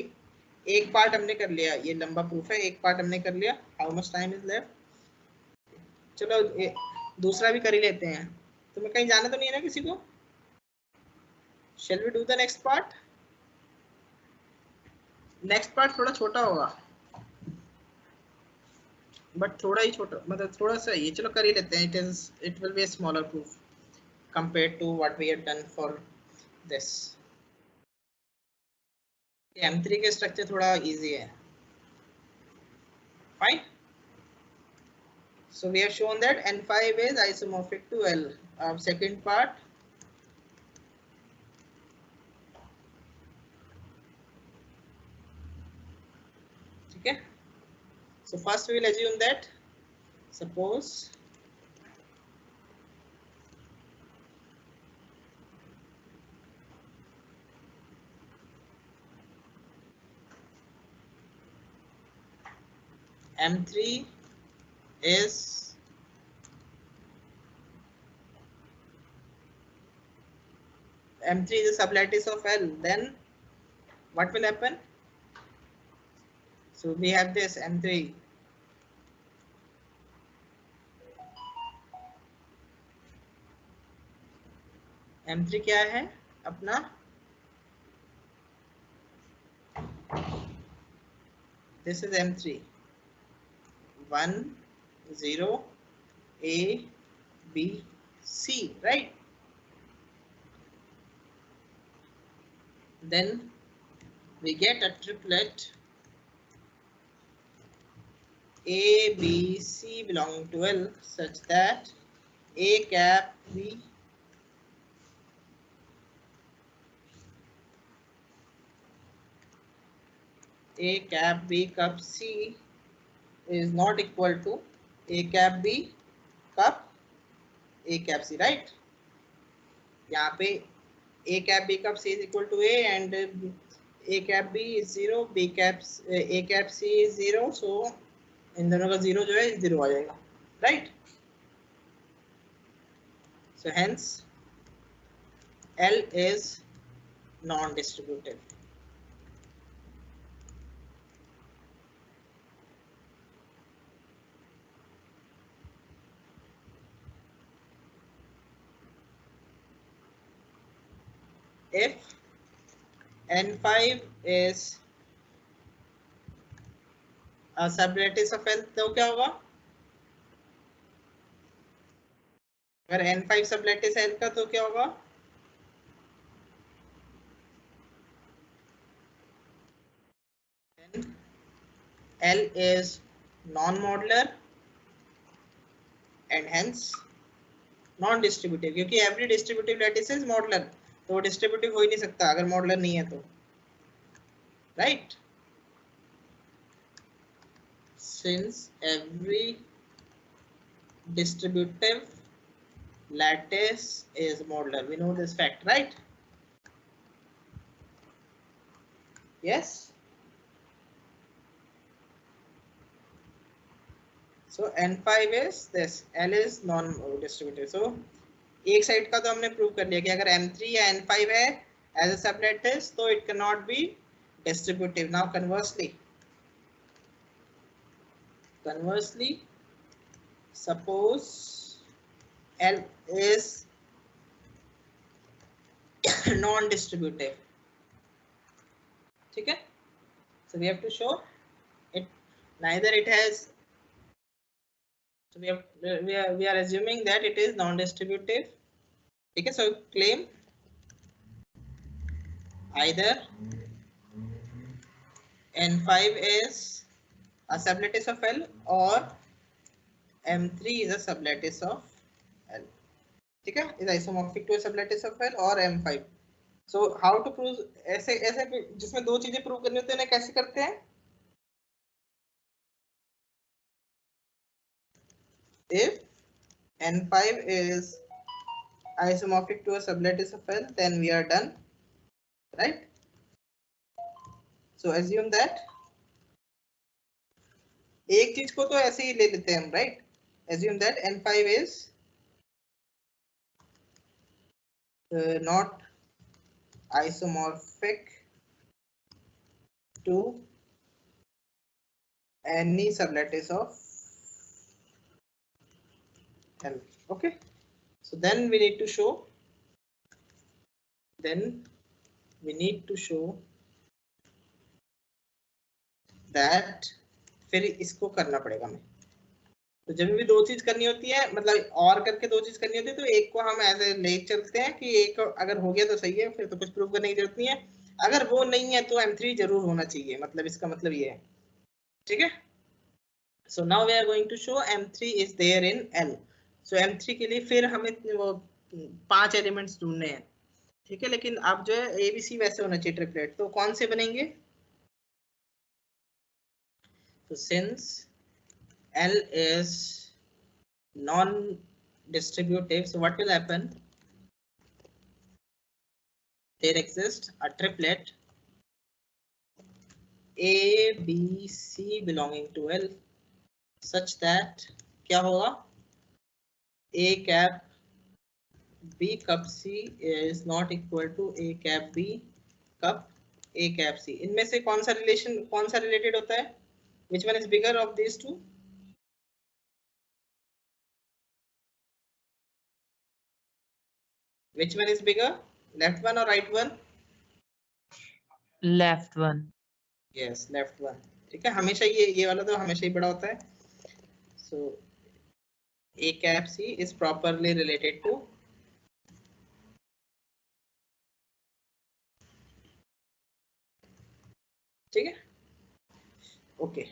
एक part हमने कर लिया, ये लंबा प्रूफ है, एक पार्ट हमने कर लिया. How much time is left? चलो दूसरा भी कर ही लेते हैं. तुम्हें कहीं जाना तो नहीं है ना किसी को? Shall we do the next part? Next part थोड़ा छोटा होगा, बट थोड़ा ही छोटा, मतलब थोड़ा सा ये, चलो कर ही लेते हैं. It will be a smaller proof compared to what we had done for this. M3 के स्ट्रक्चर थोड़ा इजी है. Fine. So we have shown that N5 is isomorphic to L. Second part. Okay. So first we will assume that, suppose M3 is a sublattice of L, then what will happen? So we have this M3. M3 क्या है अपना? This is M3. 1, 0, A, B, C, right? then we get a triplet A, B, C belonging to L such that A cap B A cap B cup C is not equal to A cap B cup A cap C, right? यहाँ पे A cap B cup C is equal to A and A cap B is 0, B cap A cap C is 0, so इन दोनों का 0 जो है 0 आ जाएगा, right? So hence L is non-distributive. If N5 is a sublattice of L, तो क्या होगा? अगर N5 sublattice L का तो क्या होगा? Then L is non-modular and hence non-distributive, क्योंकि every distributive lattice is modular, तो वो distributive हो ही नहीं सकता अगर modular नहीं है तो, right? Since every distributive lattice is modular, we know this fact, right? Yes. So N5 is this, L is non-distributive. So एक साइड का तो हमने प्रूव कर लिया कि अगर M3 या N5 है as a sublattice तो it cannot be distributive. Now conversely, suppose L is non-distributive. ठीक है? So we have to show it neither it has. So we are assuming that it is non-distributive. Okay, so claim either N5 is a sublattice of L or M3 is a sublattice of L. ठीक है, is isomorphic to a sublattice of L or M5. So how to prove? ऐसे जिसमें दो चीजें prove करनी होती है उन्हें कैसे करते हैं? If N5 is isomorphic to a sublattice of L, then we are done, right? So assume that एक चीज को तो ऐसे ही ले लेते हैं हम, right? Assume that N5 is not isomorphic to any sublattice of L. Okay, so then we need to show that फिर इसको करना पड़ेगा हमें. तो जब भी दो चीज करनी होती है, मतलब और करके दो चीज करनी होती है, तो एक को हम ऐसे ले चलते हैं कि एक अगर हो गया तो सही है, फिर तो कुछ प्रूव करने की जरूरत नहीं है. अगर वो नहीं है तो M3 जरूर होना चाहिए, मतलब इसका मतलब ये है. ठीक है, so now we are going to show M3 is there in L. सो M3 के लिए फिर हमें वो 5 एलिमेंट्स ढूंढने हैं. ठीक है, लेकिन अब जो है ABC वैसे होना चाहिए ट्रिपलेट, तो कौन से बनेंगे? तो since L is non-distributive, so what will happen? There exists a triplet A, B, C belonging to L such that क्या होगा? A cap B cup C is not equal to A cap B cup A cap C. इनमें से कौन सा related होता है? Which one is bigger of these two? Which one is bigger? Left one or right one? Left one. Yes, left one. ठीक है, हमेशा ये वाला तो हमेशा ही बड़ा होता है. So A cap C is properly related to ठीक है, ओके।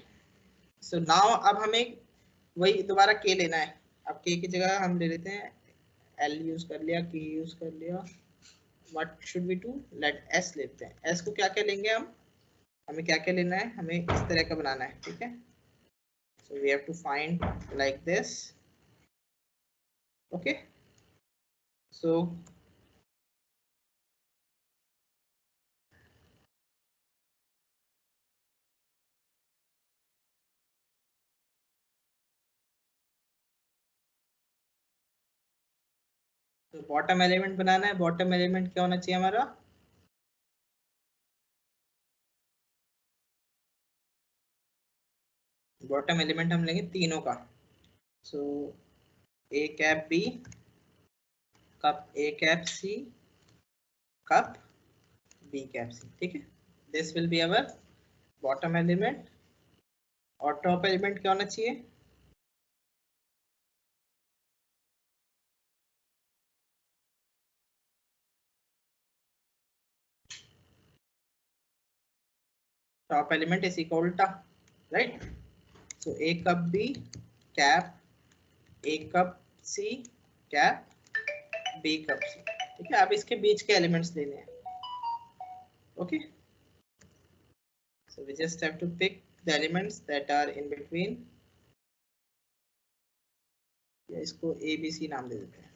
सो नाउ अब हमें वही दोबारा k लेना है। अब k की जगह हम ले लेते हैं l यूज कर लिया, k यूज कर लिया, what should we do, let s लेते हैं। s को क्या क्या लेंगे हम, हमें क्या क्या लेना है, हमें इस तरह का बनाना है, ठीक है। So we have to find like this, okay. So तो बॉटम एलिमेंट बनाना है। बॉटम एलिमेंट क्या होना चाहिए हमारा, बॉटम एलिमेंट हम लेंगे तीनों का। So a cap B, cup A cap c, cup b cap c, ठीक है। This will be our bottom element. और टॉप एलिमेंट क्या होना चाहिए, top element is equal to, right. So a cup b cap a cup c cap B cup c, ठीक है। अब इसके बीच के एलिमेंट्स लेने हैं, okay. So we just have to pick the elements that are in between. या इसको A B C नाम दे देते हैं।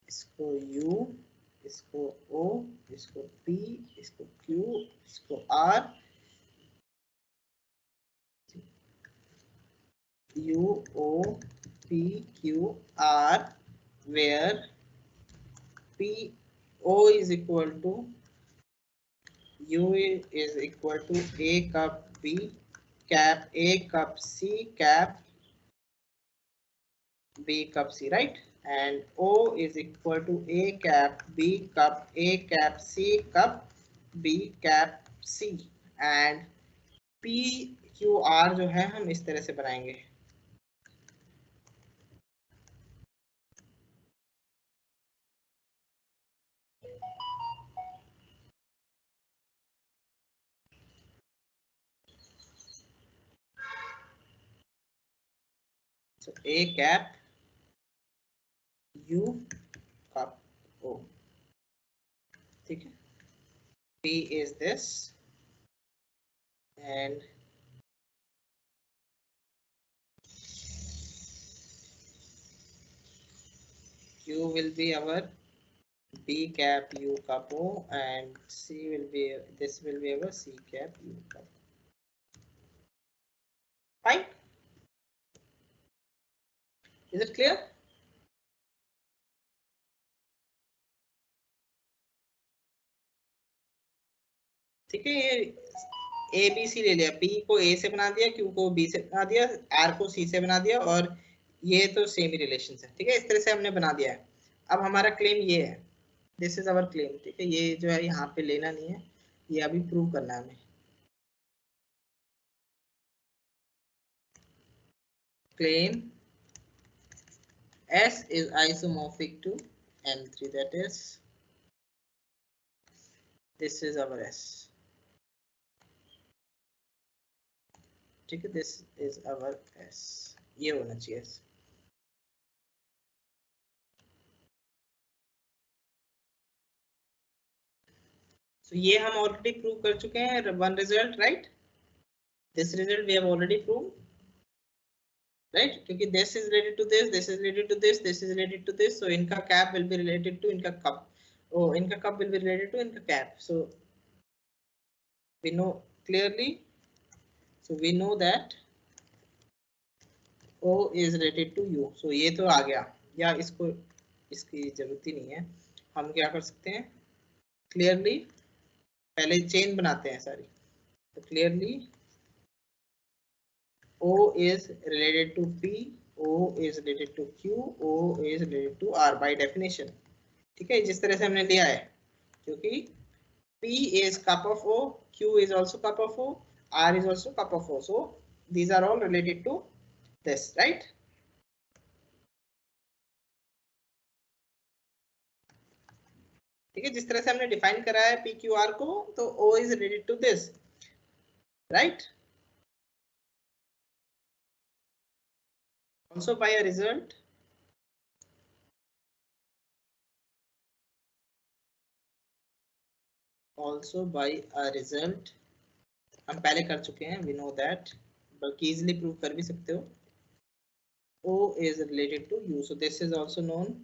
इसको U, इसको O, इसको P, इसको Q, इसको R, U O P Q R, where P O is equal to U is equal to A cup B cap A cup C cap B cup C, right? And O is equal to A cap B cup A cap C cup B cap C, and P Q R जो है हम इस तरह से बनाएंगे। So A cap U cup O, ठीक है। P is this and Q will be our B cap U cup O, and C will be, this will be our C cap U cup. Fine, is it clear? ठीक है, ये A B C ले लिया, P को ए से बना दिया, Q को बी से बना दिया, आर को सी से बना दिया, और ये तो सेम ही रिलेशन है, ठीक है। इस तरह से हमने बना दिया है। अब हमारा क्लेम ये है, दिस इज आवर क्लेम, ठीक है। ये जो है यहाँ पे लेना नहीं है, ये अभी प्रूव करना है हमें। Claim S is isomorphic to M3, that is, this is our S, ठीक है। दिस इज अवर S, ये होना चाहिए S। So ये हम ऑलरेडी प्रूव कर चुके हैं, one result, right. This result we have already prove, right, क्योंकि this is related to this, this is related to this, this is related to this, so इनका cap will be related to इनका cup, oh इनका cup will be related to इनका cap, so we know clearly, so we know that O is related to U, so ये तो आ गया, या इसको इसकी जरूरत ही नहीं है। हम क्या कर सकते हैं, क्लियरली पहले चेन बनाते हैं सारी, तो clearly O is related to P, O is related to Q, O is related to R by definition, ठीक है। जिस तरह से हमने लिया है, क्योंकि P is cup of O, Q is also cup of O, R is also cup of O, so these are all related to this, right? ठीक है, जिस तरह से हमने डिफाइन करा है पी क्यू आर को, तो O is related to this, right. Also by a result, also by a result, हम पहले कर चुके हैं, वी नो दैट, बल्कि इजिली प्रूव कर भी सकते हो। O is related to U, so this is also known.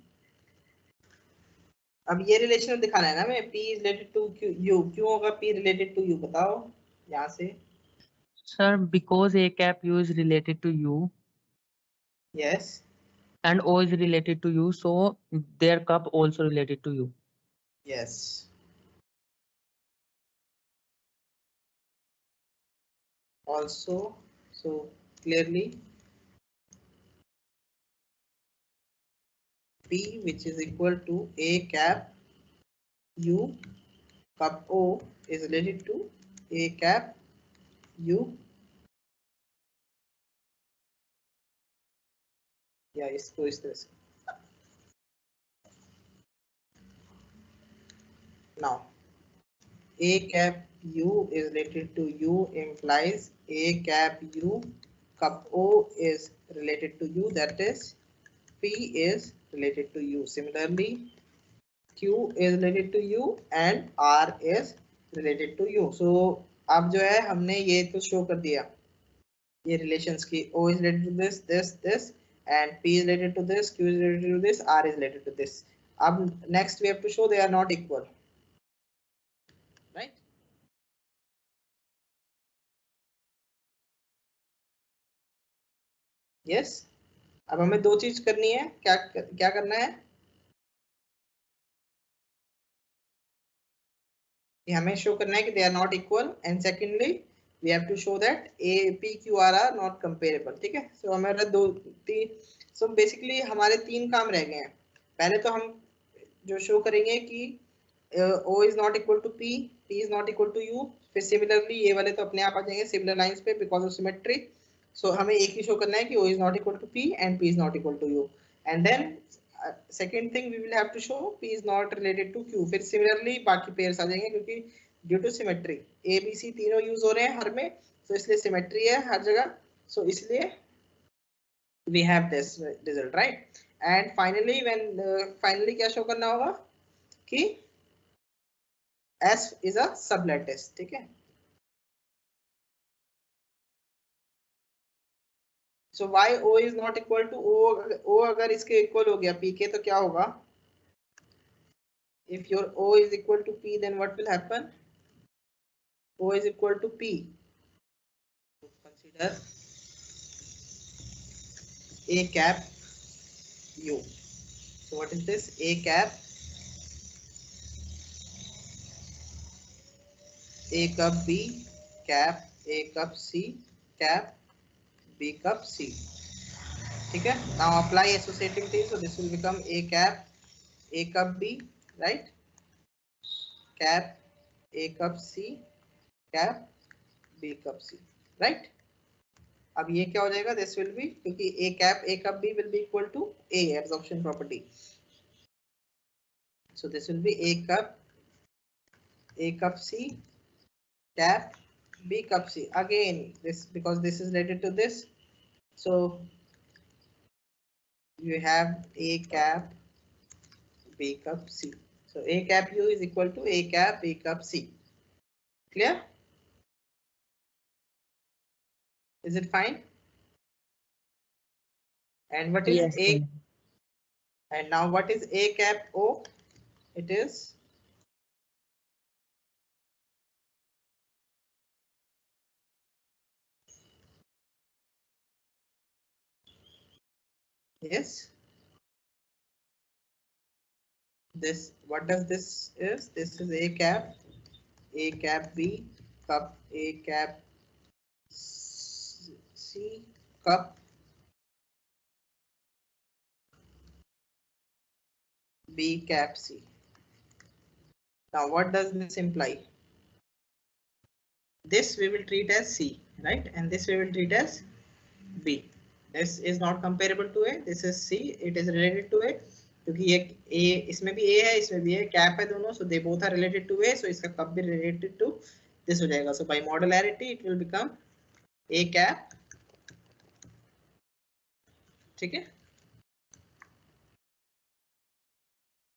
अब ये रिलेशन दिखाना है ना हमें, P is related to U, क्यों होगा P related to U, बताओ यहाँ से। Sir, because A cap U is related to U Yes, and O is related to U, so their cup also related to U. yes. Also, so clearly P, which is equal to A cap U cup O, is related to A cap U, या इसको इस तरह से। Now A cap U is related to U implies A cap U cup O is related to U, that is P is related to U. Similarly, Q is related to U and R is related to U. So अब जो है हमने ये तो show कर दिया ये relations की, O is related to this, this, this, and P is related to this, Q is related to this, R is related to this. अब next we have to show they are not equal, right? Yes. अब हमें दो चीज करनी है, क्या करना है, हमें शो करना है कि they are not equal, and secondly we have to show that a P Q are not comparable. ठीक है, सो हमारे सो बेसिकली हमारे तीन काम रह गए हैं। पहले तो हम जो शो करेंगे कि O is not equal to P, P is not equal to U, फिर सिमिलरली ये वाले तो अपने आप आ जाएंगे सिमिलर लाइंस पे बिकॉज ऑफ सिमेट्री। सो हमें एक ही शो करना है कि O is not equal to P and P is not equal to U, and then second thing we will have to show P is not related to Q। फिर similarly बाकी pairs आ जाएंगे क्योंकि due to symmetry A B C तीनों use हो रहे हैं हर में, so इसलिए symmetry है हर जगह, so इसलिए we have this result, right? And finally when finally क्या शो करना होगा कि S is a sublattice। ठीक है, so why O is not equal to O अगर इसके इक्वल हो गया P के तो क्या होगा, if your O is equal to P then what will happen, O is equal to P, consider A cap U, so what is this, A cap A cup B cap A cup C cap B cup C। ठीक है, now apply associativity, so this will become A cap A cup B, right, cap A cup C cap B cup C, right? अब ये क्या हो जाएगा, this will be, क्योंकि A cap A cup B will be equal to A absorption property, so this will be A cup C cap B cup C, again this because this is related to this, so you have A cap B cup C, so A cap U is equal to A cap B cup C. Clear? Is it fine? And what is Yes, A, sir. and now what is A cap O? It is yes, this, what does this is, this is A cap B cup A cap C cup B cap C. Now what does this imply? This we will treat as C, right, and this we will treat as B. This is not comparable to A, this is C, it is related to A, क्योंकि ये ए, इसमें भी ए है, इसमें भी है, cap है दोनों, so they both are related to a, सो इसका कप भी रिलेटेड टू दिस हो जाएगा. So by modularity it will become a cap. ठीक है,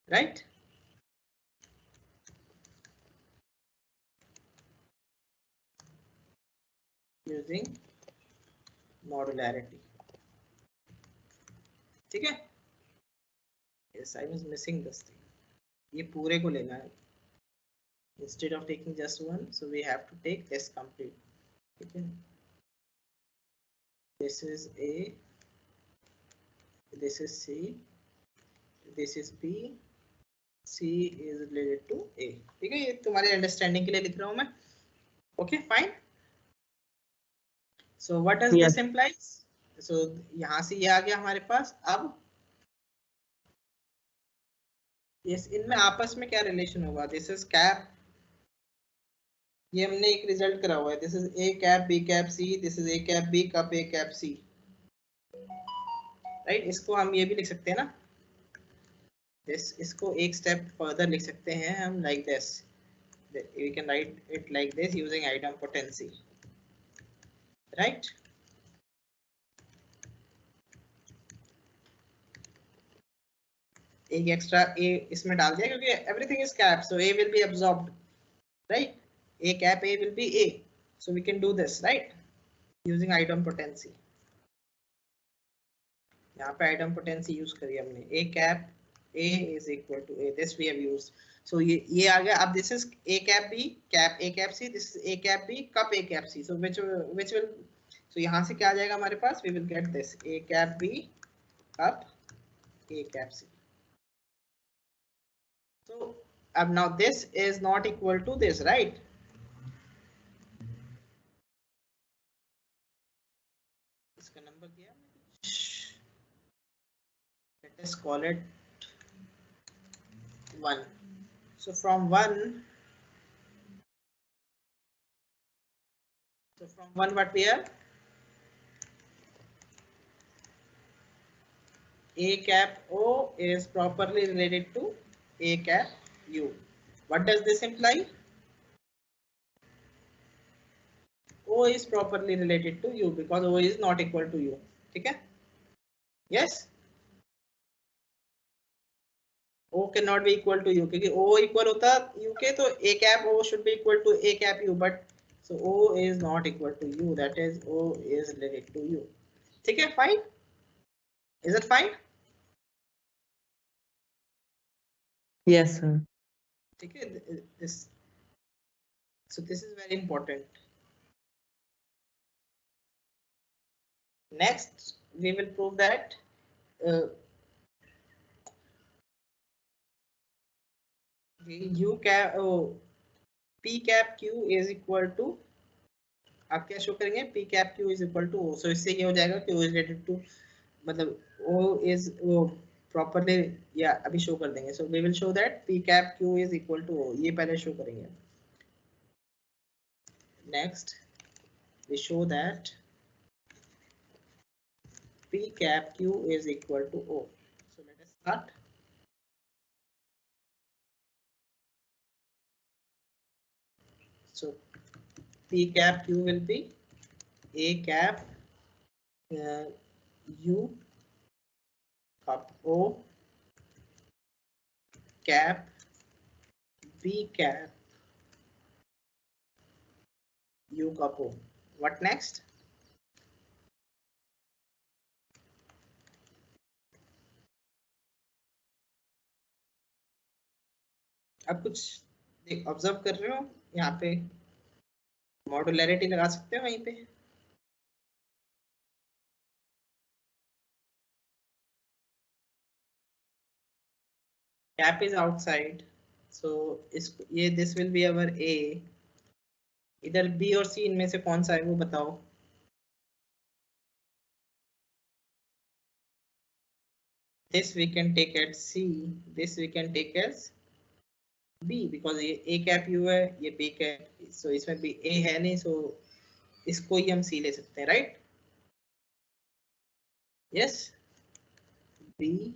राइट. यूजिंग मॉडुलैरिटी. ठीक है. Yes, I was missing this thing. ये पूरे को लेना है. Instead of taking just one, so we have to take this complete. ठीक है. This is A. This is C. This is B. C is related to A. ठीक है, ये तुम्हारे अंडरस्टैंडिंग के लिए लिख रहा हूँ मैं. Okay, fine. So what does Yes. this implies? So यहाँ से ये आ गया हमारे पास. अब yes, इनमें आपस में क्या रिलेशन होगा? दिस इज कैप, ये हमने एक रिजल्ट करा हुआ है. This is A cap B cap C, this is A cap B cup A cap C, right. इसको हम ये भी लिख सकते हैं ना, इसको एक स्टेप फर्दर लिख सकते हैं हम like this. We can write it like this using idempotency, right. एक एक्स्ट्रा ए इसमें डाल दिया क्योंकि everything is cap, so a will be absorbed, right. A cap A will be A, so we can do this, right, using idempotency. यहाँ पे idempotency use करी हमने. A cap A is equal to A. This we have used. So ये आ गया. अब this is A cap B cap A cap C. This is A cap B cup A cap C. So which will, so यहाँ से क्या आ जाएगा हमारे पास? We will get this A cap B cup A cap C. So अब now this is not equal to this, right? इसका number दिया है, let us call it 1. So from 1 what we have? A cap O is properly related to A cap U. What does this imply? O is properly related to U because O is not equal to U. ठीक है? Yes. O cannot be equal to U क्योंकि O equal होता U के, तो A cap O should be equal to A cap U, but so O is not equal to U. That is O is related to U. ठीक है? Fine. Is it fine? Yes, sir. ठीक है. This, so this is very important. Next, we will prove that U cap P cap Q is equal to, आप क्या show करेंगे? P cap Q is equal to O. So इससे ये हो जाएगा कि O is related to, मतलब O is properly, या अभी शो कर देंगे. So we will show that P cap Q is equal to O. ये पहले शो करेंगे. Next, we show that P cap Q is equal to O. So let us start. So P cap Q will be A cap U cup O cap B cap U cup O. What next? आप कुछ observe कर रहे हो? यहाँ पे मॉडुलैरिटी लगा सकते हो वहीं पे. कैप इज आउटसाइड, सो ये this will be our A. इधर B और C इनमें से कौन सा है वो बताओ. This we can take as C. This we can take as B because ये A cap U है, ये B cap, so इसमें भी A है नहीं, so इसको ही हम C ले सकते हैं, right? Yes. B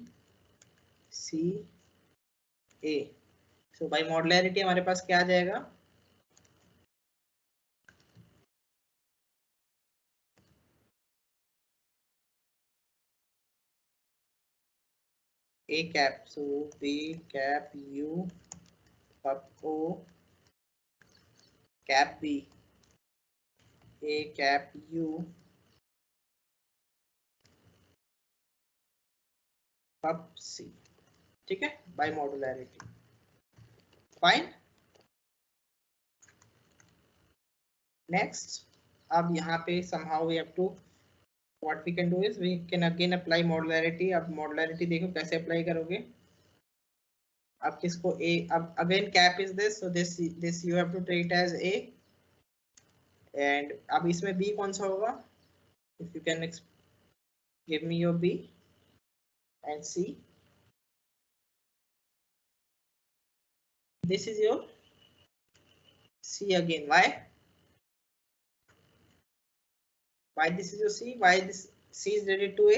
C A। So by modularity हमारे पास क्या आ जाएगा, A cap, so B cap U cup O cap B, A cap U cup C। ठीक है, बाय मॉडुलैरिटी। फाइन। नेक्स्ट, अब यहाँ पे somehow we have to, what we can do is we can again apply modularity। अब modularity देखो कैसे apply करोगे। अब किसको A, अब again cap is this, so this you have to treat as A, and अब इसमें B कौन सा होगा, if you can give me your B and C, this is your C again। Why this is your C, why this C is related to A,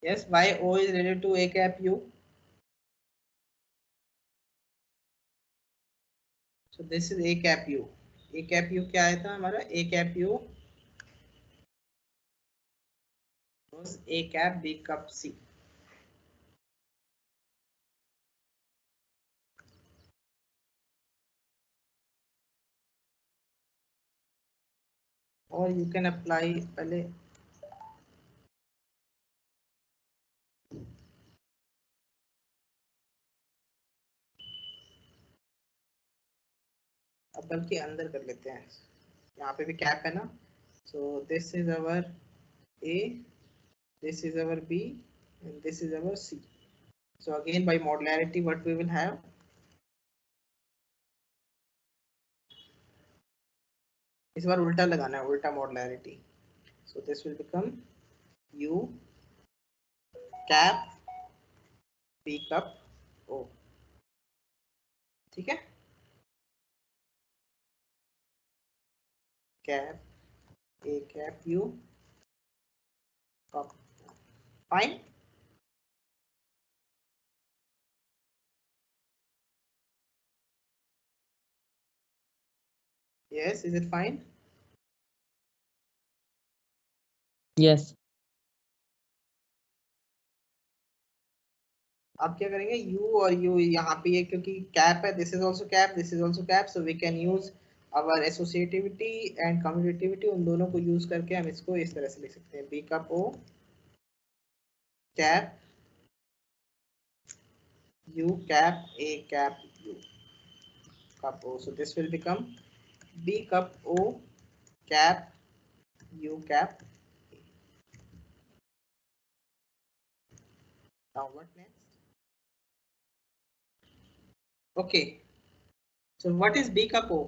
yes, why O is related to A cap U, so this is A cap U। A cap U क्या आया था हमारा, A cap U was A cap B cup C। और you can apply पहले, अब बल्कि अंदर कर लेते हैं, यहाँ पे भी कैप है ना, so this is our A, this is our B and this is our C। so again by modularity what we will have, इस बार उल्टा लगाना है, उल्टा modularity, so this will become U cap B cup O। ठीक है, cap A cap U cup। Fine. yes, is it fine? Yes. अब क्या करेंगे, U और U यहाँ पे ये क्योंकि कैप है, this is also cap, this is also cap, so we can use our associativity and commutativity, उन दोनों को यूज करके हम इसको इस तरह से लिख सकते हैं, B cup O cap U cap A cap U cup O, so this will become B cup O cap U cap A। now what next, okay, so what is B cup O,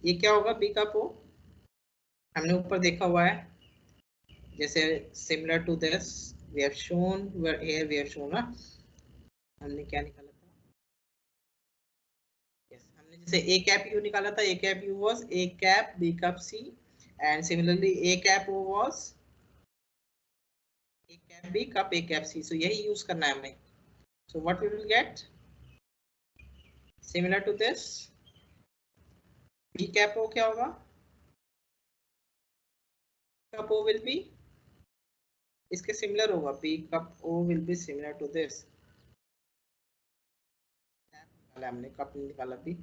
ये क्या होगा B cup O, हमने ऊपर देखा हुआ है, जैसे similar to this we have shown, where here we have shown ना, हमने क्या निकाला था, yes, हमने जैसे A cap U निकाला था, A cap U was A cap B cup C, and similarly A cap O was A cap B cup A cap C, so यही यूज करना है हमें। so what we will get, similar to this B cap O क्या होगा, cup O will be, इसके similar होगा, B cup O will be similar to this, निकाला हमने, कप नहीं निकाला भी,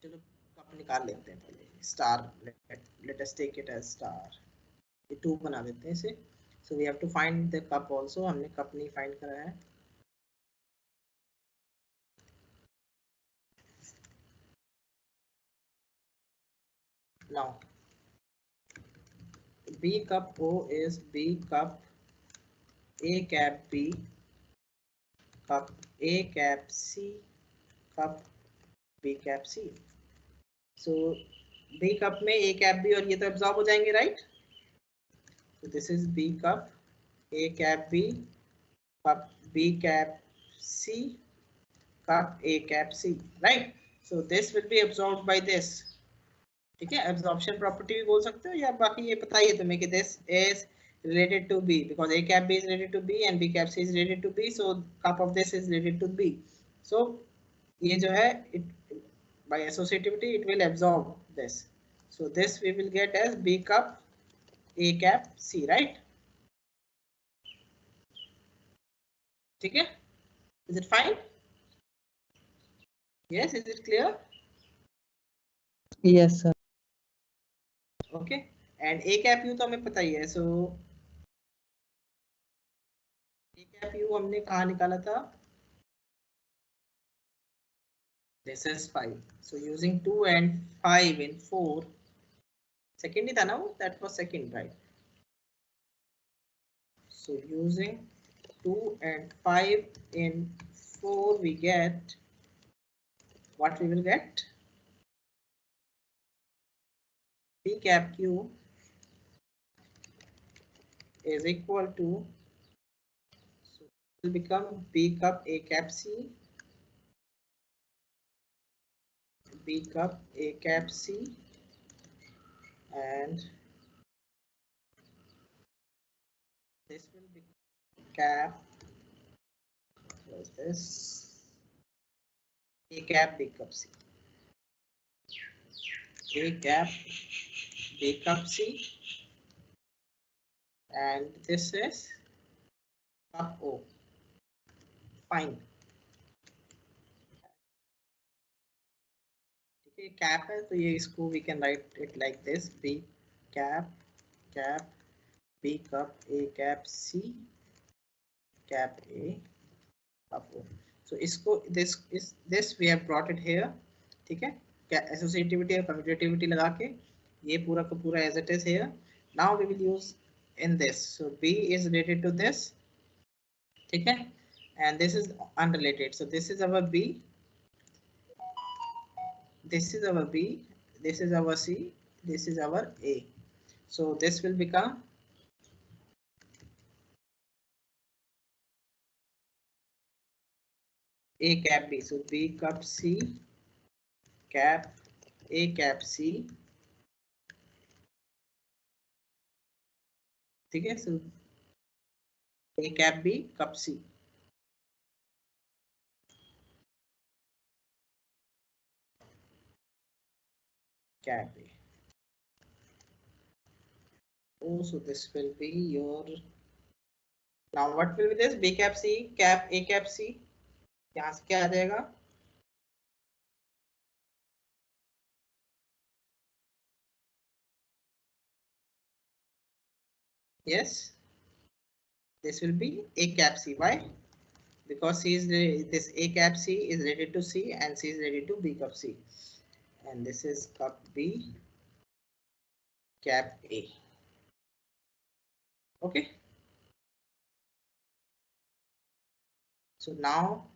चलो कप निकाल लेते हैं पहले, star, let us take it as star, ये 2 बना देते हैं इसे, so we have to find the cup also, हमने कप नहीं फाइंड करा है, now B cup O is B cup A cap B cup A cap C cup B cap C, so B cup में A cap B और ये तो absorb हो जाएंगे, right, so this is B cup A cap B cup B cap C cup A cap C, right, so this will be absorbed by this. ठीक है, absorption property भी बोल सकते हो, या बाकी ये पता ही है तुम्हें कि this is related to B because A cap B is related to B and B cap C is related to B, so cup of this is related to B. So ये जो है it by associativity it will absorb this, so this we will get as B cup A cap C, right? ठीक है, is it fine? Yes, is it clear? Yes, sir. Okay, and A cap U तो हमें पता ही है, so A cap U हमने कहाँ निकाला था? This is 5, so using 2 and 5 in 4, second ही था ना वो, that was second, right? So using 2 and 5 in 4, we get what we will get? B cap Q is equal to, so it will become B cup A cap C, B cup A cap C, and this will be cap, what is this? A cap B cup C. A cap B cup C, and this is cup O. Fine. Okay, cap है तो ये इसको we can write it like this: B cap B cup A cap C cap A cup O. So इसको this we have brought it here, ठीक है, associativity और commutativity लगा के ये पूरा का पूरा as it is here. Now we will use in this, so B is related to this, ठीक है, and this is unrelated, so this is our B, this is our B, this is our C, this is our A, so this will become A cap B, so B cup C cap A cap C, ठीक है, so A cap B cup C. Cap A. Oh, so this will be your, now what will be this? B cap C cap A cap C, यहाँ से क्या आ जाएगा? Yes, this will be A cap C. Why? Because C is this A cap C is related to C and C is related to B cup C, and this is cup B cap A. Okay. So now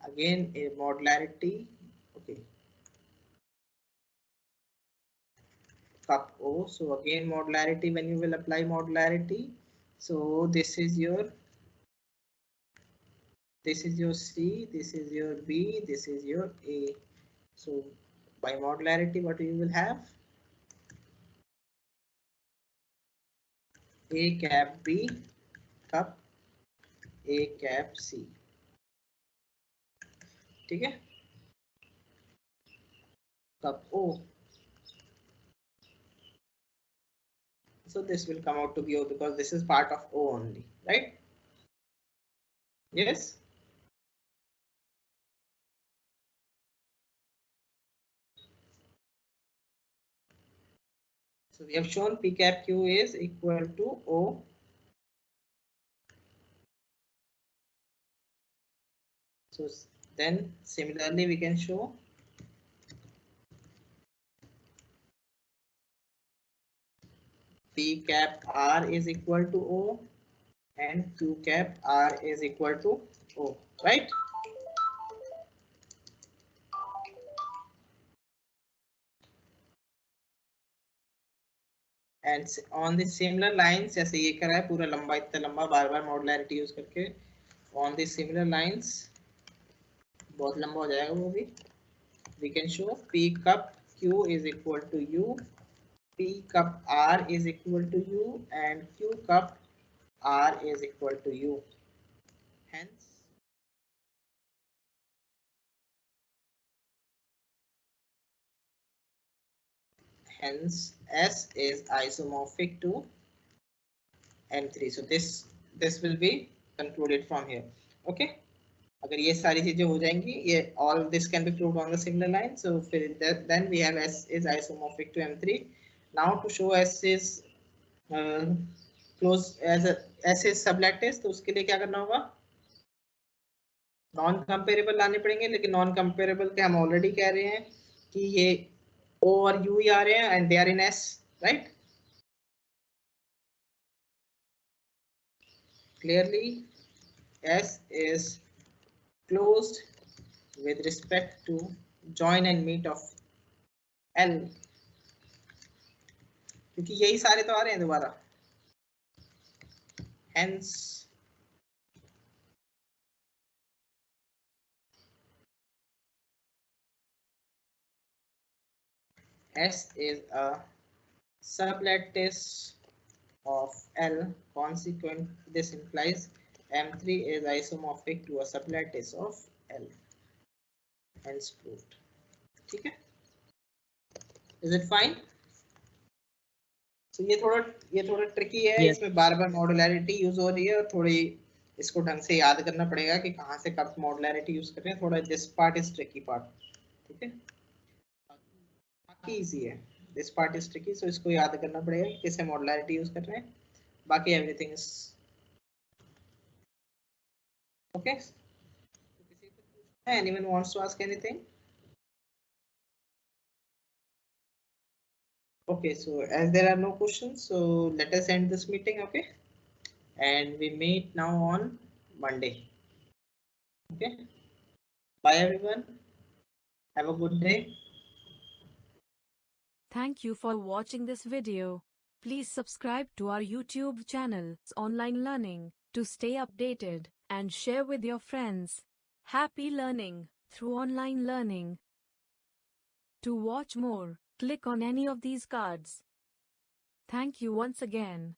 again a modularity. Okay. Cup O. So again modularity, when you will apply modularity, so this is your C, this is your B, this is your A. So by modularity, what you will have? A cap B cup A cap C. ठीक है, cup O. So this will come out to be O because this is part of O only, right? Yes. So we have shown P cap Q is equal to O. So then similarly we can show P cap R is equal to O and Q cap R is equal to O, right? And on the similar lines, जैसे ये करा है पूरा लंबा इतना लंबा बार बार मॉडुलैरिटी use करके, on the similar lines बहुत लंबा हो जाएगा वो भी, we can show P cup Q is equal to U, P cup R is equal to U, and Q cup R is equal to U. Hence S is isomorphic to M3. So this will be concluded from here. Okay. अगर ये सारी चीजें हो जाएंगी, ये all this can be proved on the similar line. So then we have S is isomorphic to M3. Now to show S is close as a S is sublattice, तो उसके लिए क्या करना होगा? नॉन कंपेरेबल लाने पड़ेंगे, लेकिन non comparable के हम ऑलरेडी कह रहे हैं कि ये O और U ही आ रहे हैं and they are in S, right? Clearly, S is closed with respect to join and meet of L, क्योंकि यही सारे तो आ रहे हैं दोबारा. Hence, S is a sublattice of L. Consequent, this implies M3 is isomorphic to a sublattice of L. Hence proved. ठीक है? Is it fine? So ये थोड़ा tricky है. Yes. इसमें बार-बार modularity use हो रही है और थोड़ी इसको ढंग से याद करना पड़ेगा कि कहाँ से कब modularity use कर रहे हैं. थोड़ा this part is tricky part. ठीक है? बाकी easy है. This part is tricky, so इसको याद करना पड़ेगा कि कैसे modularity use कर रहे हैं. बाकी everything is okay. Anyone wants to ask anything? Okay, so as there are no questions, so let us end this meeting, okay? And we meet now on Monday. Okay. Bye everyone. Have a good day. Thank you for watching this video. Please subscribe to our YouTube channel, Online Learning, to stay updated and share with your friends. Happy learning through online learning. To watch more, click on any of these cards. Thank you once again.